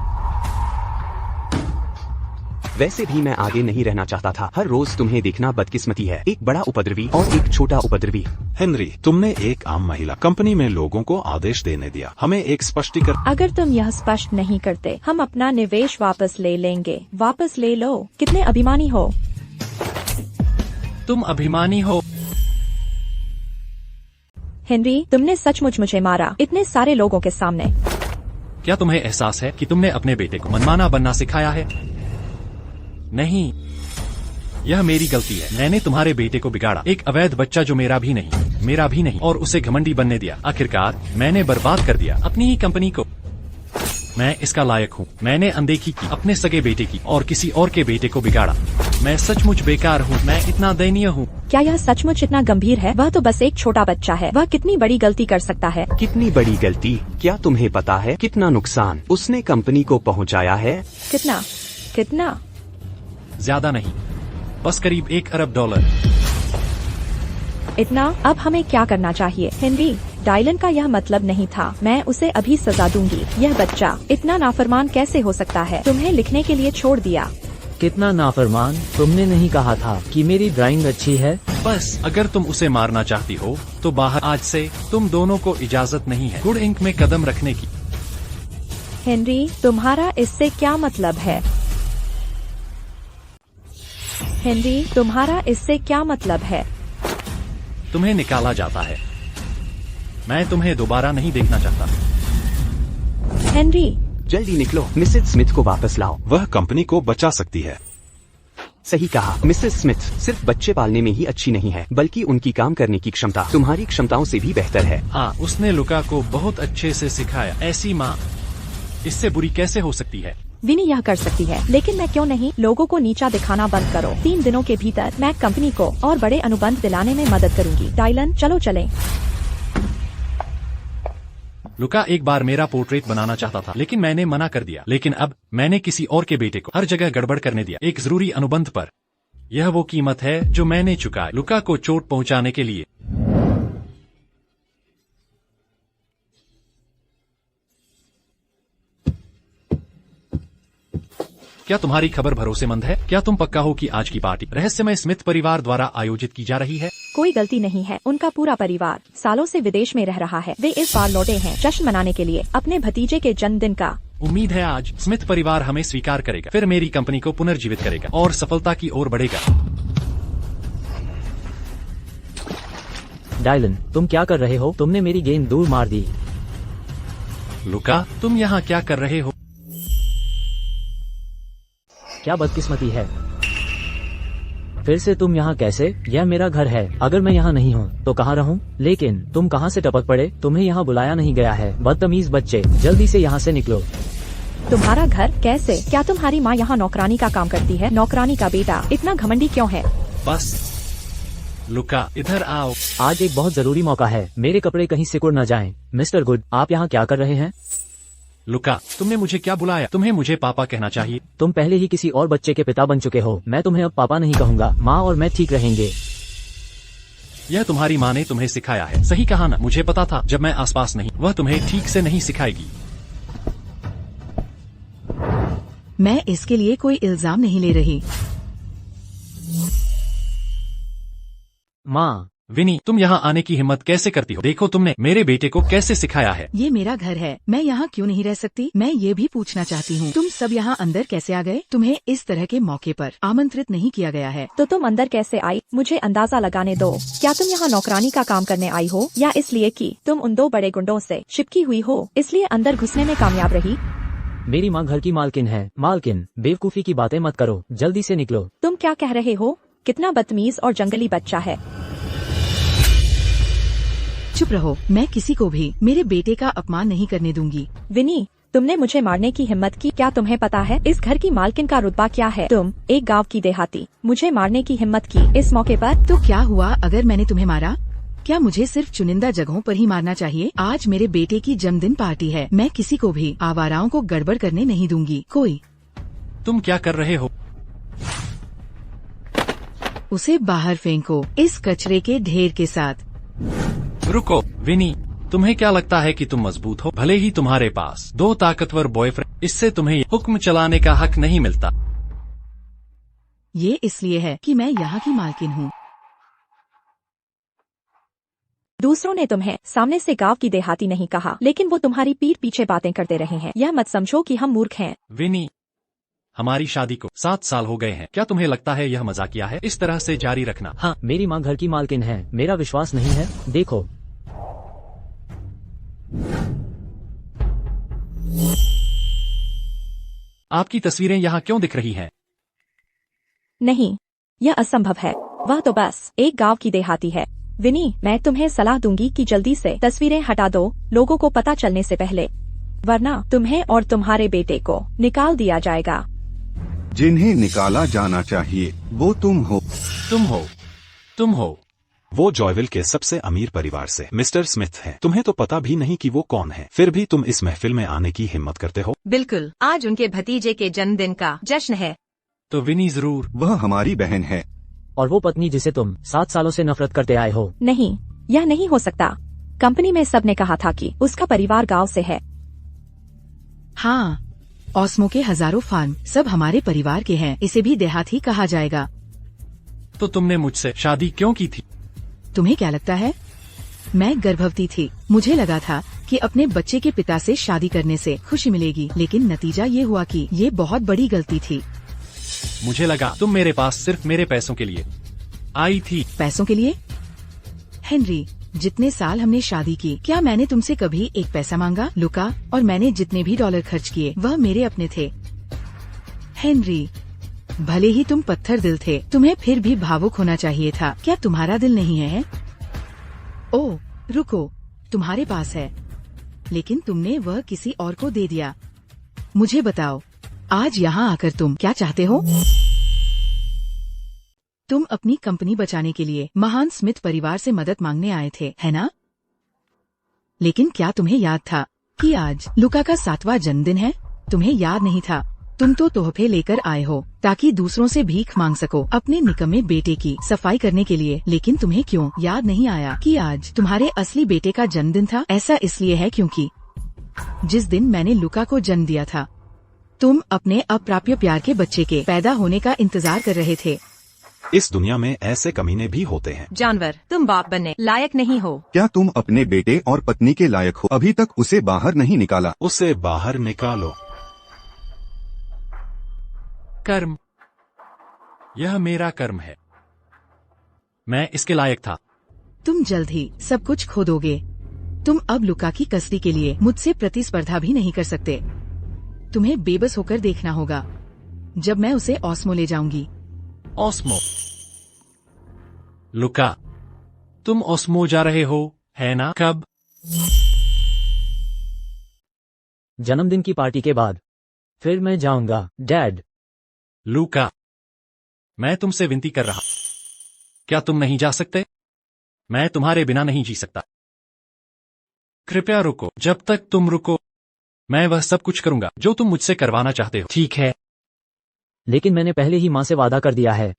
वैसे भी मैं आगे नहीं रहना चाहता था। हर रोज तुम्हें देखना बदकिस्मती है। एक बड़ा उपद्रवी और एक छोटा उपद्रवी। हेनरी, तुमने एक आम महिला कंपनी में लोगों को आदेश देने दिया। हमें एक स्पष्टीकरण। अगर तुम यह स्पष्ट नहीं करते हम अपना निवेश वापस ले लेंगे। वापस ले लो। कितने अभिमानी हो तुम। अभिमानी हो। हेनरी, तुमने सचमुच मुझे मारा इतने सारे लोगों के सामने। क्या तुम्हें एहसास है कि तुमने अपने बेटे को मनमाना बनना सिखाया है? नहीं, यह मेरी गलती है। मैंने तुम्हारे बेटे को बिगाड़ा। एक अवैध बच्चा जो मेरा भी नहीं और उसे घमंडी बनने दिया। आखिरकार मैंने बर्बाद कर दिया अपनी ही कंपनी को। मैं इसका लायक हूँ। मैंने अनदेखी की अपने सगे बेटे की और किसी और के बेटे को बिगाड़ा। मैं सचमुच बेकार हूँ। मैं इतना दयनीय हूँ। क्या यह सचमुच इतना गंभीर है? वह तो बस एक छोटा बच्चा है। वह कितनी बड़ी गलती कर सकता है? कितनी बड़ी गलती? क्या तुम्हें पता है कितना नुकसान उसने कंपनी को पहुँचाया है? कितना? कितना? ज्यादा नहीं, बस करीब $1 अरब। इतना? अब हमें क्या करना चाहिए? हेनरी, डायलन का यह मतलब नहीं था। मैं उसे अभी सजा दूंगी। यह बच्चा इतना नाफरमान कैसे हो सकता है? तुम्हें लिखने के लिए छोड़ दिया। कितना नाफरमान? तुमने नहीं कहा था कि मेरी ड्राइंग अच्छी है? बस अगर तुम उसे मारना चाहती हो तो बाहर। आज से तुम दोनों को इजाजत नहीं है गुड इंक में कदम रखने की। हेनरी, तुम्हारा इससे क्या मतलब है? हेनरी, तुम्हारा इससे क्या मतलब है? तुम्हें निकाला जाता है। मैं तुम्हें दोबारा नहीं देखना चाहता। हेनरी, जल्दी निकलो, मिसेस स्मिथ को वापस लाओ। वह कंपनी को बचा सकती है। सही कहा, मिसेस स्मिथ सिर्फ बच्चे पालने में ही अच्छी नहीं है, बल्कि उनकी काम करने की क्षमता तुम्हारी क्षमताओं से भी बेहतर है। हाँ, उसने लुका को बहुत अच्छे से सिखाया। ऐसी माँ इससे बुरी कैसे हो सकती है? विनी यह कर सकती है, लेकिन मैं क्यों नहीं? लोगों को नीचा दिखाना बंद करो। 3 दिनों के भीतर मैं कंपनी को और बड़े अनुबंध दिलाने में मदद करूंगी। डायलन, चलो चलें। लुका एक बार मेरा पोर्ट्रेट बनाना चाहता था, लेकिन मैंने मना कर दिया। लेकिन अब मैंने किसी और के बेटे को हर जगह गड़बड़ करने दिया, एक जरूरी अनुबंध पर। यह वो कीमत है जो मैंने चुकाई लुका को चोट पहुंचाने के लिए। क्या तुम्हारी खबर भरोसेमंद है? क्या तुम पक्का हो कि आज की पार्टी रहस्यमय स्मिथ परिवार द्वारा आयोजित की जा रही है? कोई गलती नहीं है। उनका पूरा परिवार सालों से विदेश में रह रहा है। वे इस बार लौटे हैं जश्न मनाने के लिए अपने भतीजे के जन्मदिन का। उम्मीद है आज स्मिथ परिवार हमें स्वीकार करेगा, फिर मेरी कंपनी को पुनर्जीवित करेगा और सफलता की ओर बढ़ेगा। डायलन, तुम क्या कर रहे हो? तुमने मेरी गेंद दूर मार दी। लुका, तुम यहाँ क्या कर रहे हो? क्या बदकिस्मती है। फिर से तुम यहाँ कैसे? यह मेरा घर है। अगर मैं यहाँ नहीं हूँ तो कहाँ रहूँ? लेकिन तुम कहाँ से टपक पड़े? तुम्हें यहाँ बुलाया नहीं गया है। बदतमीज बच्चे, जल्दी से यहाँ से निकलो। तुम्हारा घर कैसे? क्या तुम्हारी माँ यहाँ नौकरानी का काम करती है? नौकरानी का बेटा इतना घमंडी क्यों है? बस लुका, इधर आओ। आज एक बहुत जरूरी मौका है, मेरे कपड़े कहीं सिकुड़ न जाएं। मिस्टर गुड, आप यहाँ क्या कर रहे हैं? लुका, तुमने मुझे क्या बुलाया? तुम्हें मुझे पापा कहना चाहिए। तुम पहले ही किसी और बच्चे के पिता बन चुके हो। मैं तुम्हें अब पापा नहीं कहूँगा। माँ और मैं ठीक रहेंगे। यह तुम्हारी माँ ने तुम्हें सिखाया है। सही कहा ना? मुझे पता था जब मैं आसपास नहीं, वह तुम्हें ठीक से नहीं सिखाएगी। मैं इसके लिए कोई इल्जाम नहीं ले रही। माँ, विनी, तुम यहाँ आने की हिम्मत कैसे करती हो? देखो तुमने मेरे बेटे को कैसे सिखाया है। ये मेरा घर है, मैं यहाँ क्यों नहीं रह सकती? मैं ये भी पूछना चाहती हूँ, तुम सब यहाँ अंदर कैसे आ गए? तुम्हें इस तरह के मौके पर आमंत्रित नहीं किया गया है। तो तुम अंदर कैसे आई? मुझे अंदाजा लगाने दो। क्या तुम यहाँ नौकरानी का काम करने आई हो, या इसलिए कि तुम उन 2 बड़े गुंडों से चिपकी हुई हो, इसलिए अंदर घुसने में कामयाब रही? मेरी माँ घर की मालकिन है। मालकिन, बेवकूफी की बातें मत करो, जल्दी से निकलो। तुम क्या कह रहे हो? कितना बदतमीज और जंगली बच्चा है। चुप रहो, मैं किसी को भी मेरे बेटे का अपमान नहीं करने दूंगी। विनी, तुमने मुझे मारने की हिम्मत की। क्या तुम्हें पता है इस घर की मालकिन का रुतबा क्या है? तुम एक गांव की देहाती, मुझे मारने की हिम्मत की इस मौके पर। तो क्या हुआ अगर मैंने तुम्हें मारा? क्या मुझे सिर्फ चुनिंदा जगहों पर ही मारना चाहिए? आज मेरे बेटे की जन्मदिन पार्टी है, मैं किसी को भी आवाराओं को गड़बड़ करने नहीं दूंगी। कोई। तुम क्या कर रहे हो? उसे बाहर फेंको इस कचरे के ढेर के साथ। रुको विनी, तुम्हें क्या लगता है कि तुम मजबूत हो? भले ही तुम्हारे पास 2 ताकतवर बॉयफ्रेंड, इससे तुम्हें हुक्म चलाने का हक नहीं मिलता। ये इसलिए है कि मैं यहाँ की मालकिन हूँ। दूसरों ने तुम्हें सामने से गांव की देहाती नहीं कहा, लेकिन वो तुम्हारी पीठ पीछे बातें करते रहे हैं। यह मत समझो कि हम मूर्ख हैं। विनी, हमारी शादी को 7 साल हो गए हैं। क्या तुम्हें लगता है यह मजाकिया है? इस तरह से जारी रखना। हाँ, मेरी माँ घर की मालकिन है। मेरा विश्वास नहीं है? देखो। आपकी तस्वीरें यहाँ क्यों दिख रही हैं? नहीं, यह असंभव है। वह तो बस एक गांव की देहाती है। विनी, मैं तुम्हें सलाह दूंगी कि जल्दी से तस्वीरें हटा दो, लोगों को पता चलने से पहले, वरना तुम्हें और तुम्हारे बेटे को निकाल दिया जाएगा। जिन्हें निकाला जाना चाहिए वो तुम हो। तुम हो। वो जॉयविल के सबसे अमीर परिवार से मिस्टर स्मिथ हैं। तुम्हें तो पता भी नहीं कि वो कौन है, फिर भी तुम इस महफिल में आने की हिम्मत करते हो। बिल्कुल, आज उनके भतीजे के जन्मदिन का जश्न है। तो विनी जरूर। वह हमारी बहन है। और वो पत्नी जिसे तुम 7 सालों से नफरत करते आए हो। नहीं, यह नहीं हो सकता। कंपनी में सबने कहा था कि उसका परिवार गांव से है। हाँ, ओस्मो के हजारों फार्म सब हमारे परिवार के हैं। इसे भी देहाती कहा जाएगा। तो तुमने मुझसे शादी क्यों की थी? तुम्हें क्या लगता है? मैं गर्भवती थी। मुझे लगा था कि कि अपने बच्चे के पिता से शादी करने से खुशी मिलेगी, लेकिन नतीजा ये हुआ कि ये बहुत बड़ी गलती थी। मुझे लगा तुम मेरे पास सिर्फ मेरे पैसों के लिए आई थी। पैसों के लिए? हेनरी, जितने साल हमने शादी की, क्या मैंने तुमसे कभी एक पैसा मांगा? लुका, और मैंने जितने भी डॉलर खर्च किए वह मेरे अपने थे। हेनरी, भले ही तुम पत्थर दिल थे, तुम्हें फिर भी भावुक होना चाहिए था। क्या तुम्हारा दिल नहीं है? ओह, रुको, तुम्हारे पास है, लेकिन तुमने वह किसी और को दे दिया। मुझे बताओ, आज यहाँ आकर तुम क्या चाहते हो? तुम अपनी कंपनी बचाने के लिए महान स्मिथ परिवार से मदद मांगने आए थे, है ना? लेकिन क्या तुम्हें याद था कि आज लुका का 7वां जन्मदिन है? तुम्हें याद नहीं था? तुम तो तोहफे लेकर आए हो ताकि दूसरों से भीख मांग सको अपने निकम्मे बेटे की सफाई करने के लिए। लेकिन तुम्हें क्यों याद नहीं आया कि आज तुम्हारे असली बेटे का जन्मदिन था? ऐसा इसलिए है क्योंकि जिस दिन मैंने लुका को जन्म दिया था, तुम अपने अप्राप्य प्यार के बच्चे के पैदा होने का इंतजार कर रहे थे। इस दुनिया में ऐसे कमीने भी होते हैं। जानवर, तुम बाप बनने लायक नहीं हो। क्या तुम अपने बेटे और पत्नी के लायक हो? अभी तक उसे बाहर नहीं निकाला। उसे बाहर निकालो। कर्म, यह मेरा कर्म है, मैं इसके लायक था। तुम जल्द ही सब कुछ खो दोगे। तुम अब लुका की कस्टडी के लिए मुझसे प्रतिस्पर्धा भी नहीं कर सकते। तुम्हें बेबस होकर देखना होगा जब मैं उसे ऑस्मो ले जाऊंगी। ऑस्मो? लुका, तुम ऑस्मो जा रहे हो, है ना? कब? जन्मदिन की पार्टी के बाद फिर मैं जाऊंगा, डैड। लुका, मैं तुमसे विनती कर रहा, क्या तुम नहीं जा सकते? मैं तुम्हारे बिना नहीं जी सकता। कृपया रुको। जब तक तुम रुको, मैं वह सब कुछ करूंगा जो तुम मुझसे करवाना चाहते हो, ठीक है? लेकिन मैंने पहले ही माँ से वादा कर दिया है।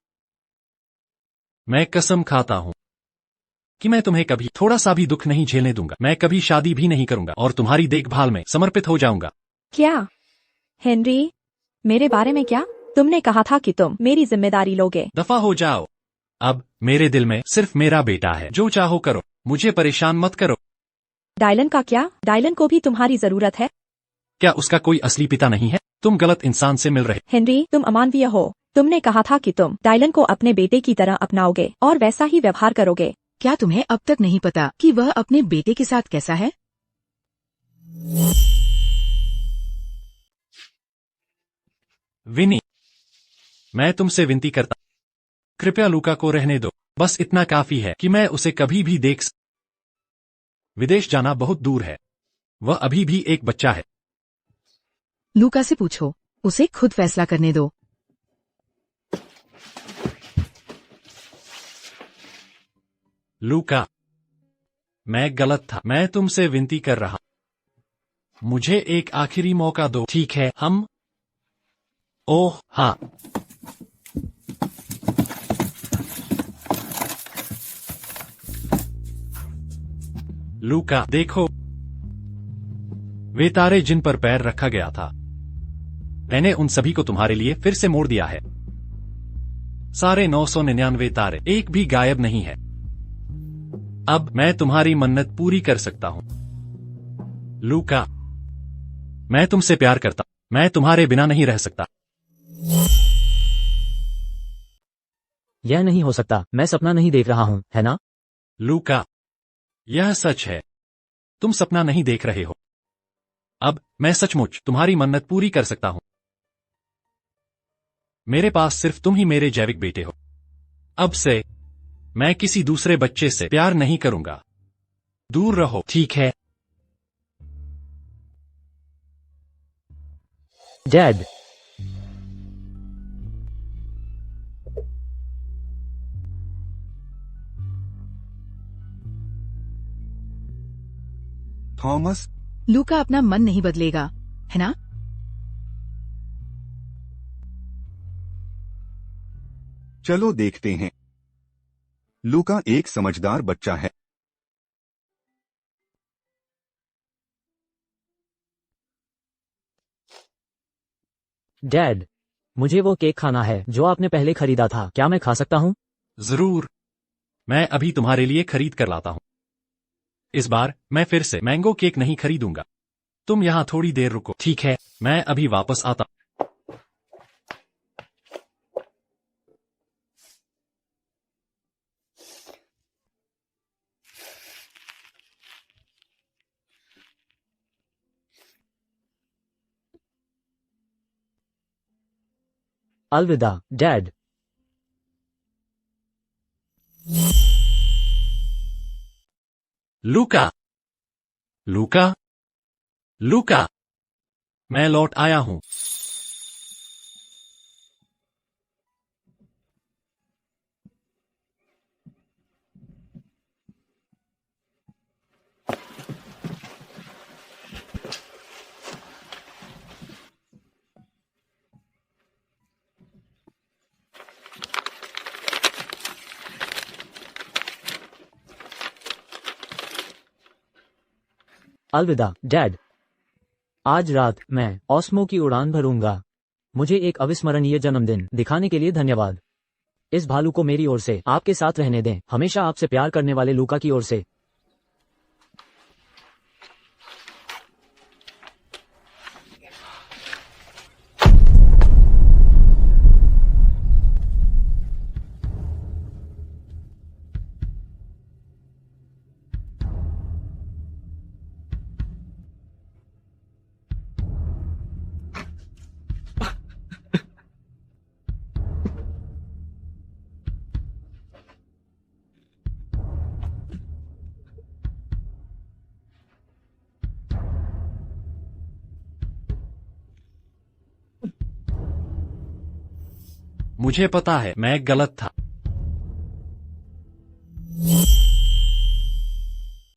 मैं कसम खाता हूँ कि मैं तुम्हें कभी थोड़ा सा भी दुख नहीं झेलने दूंगा। मैं कभी शादी भी नहीं करूंगा और तुम्हारी देखभाल में समर्पित हो जाऊंगा। क्या? हेनरी, मेरे बारे में क्या? तुमने कहा था कि तुम मेरी जिम्मेदारी लोगे। दफा हो जाओ। अब मेरे दिल में सिर्फ मेरा बेटा है, जो चाहो करो, मुझे परेशान मत करो। डायलन का क्या? डायलन को भी तुम्हारी जरूरत है। क्या उसका कोई असली पिता नहीं है? तुम गलत इंसान से मिल रहे। हेनरी, तुम अमानवीय हो। तुमने कहा था कि तुम डायलन को अपने बेटे की तरह अपनाओगे और वैसा ही व्यवहार करोगे। क्या तुम्हें अब तक नहीं पता कि वह अपने बेटे के साथ कैसा है? विनी, मैं तुमसे विनती करता, कृपया लुका को रहने दो। बस इतना काफी है कि मैं उसे कभी भी देख विदेश जाना बहुत दूर है। वह अभी भी एक बच्चा है। लुका से पूछो, उसे खुद फैसला करने दो। लुका, मैं गलत था। मैं तुमसे विनती कर रहा, मुझे एक आखिरी मौका दो, ठीक है? हम ओह हाँ, लुका देखो, वे तारे जिन पर पैर रखा गया था, मैंने उन सभी को तुम्हारे लिए फिर से मोड़ दिया है। सारे 999 तारे, एक भी गायब नहीं है। अब मैं तुम्हारी मन्नत पूरी कर सकता हूं। लुका, मैं तुमसे प्यार करता, मैं तुम्हारे बिना नहीं रह सकता। यह नहीं हो सकता, मैं सपना नहीं देख रहा हूँ, है ना? लुका, यह सच है, तुम सपना नहीं देख रहे हो। अब मैं सचमुच तुम्हारी मन्नत पूरी कर सकता हूं। मेरे पास सिर्फ तुम ही मेरे जैविक बेटे हो। अब से मैं किसी दूसरे बच्चे से प्यार नहीं करूंगा। दूर रहो, ठीक है? डैड, थॉमस, लुका अपना मन नहीं बदलेगा, है ना? चलो देखते हैं। लुका एक समझदार बच्चा है। डैड, मुझे वो केक खाना है जो आपने पहले खरीदा था। क्या मैं खा सकता हूँ? जरूर, मैं अभी तुम्हारे लिए खरीद कर लाता हूं। इस बार मैं फिर से मैंगो केक नहीं खरीदूंगा। तुम यहाँ थोड़ी देर रुको। ठीक है, मैं अभी वापस आता। अलविदा डैड। लूका, लूका, लूका, मैं लौट आया हूँ। अलविदा डैड। आज रात मैं ऑस्मो की उड़ान भरूंगा। मुझे एक अविस्मरणीय जन्मदिन दिखाने के लिए धन्यवाद। इस भालू को मेरी ओर से आपके साथ रहने दें। हमेशा आपसे प्यार करने वाले लूका की ओर से। मुझे पता है मैं गलत था।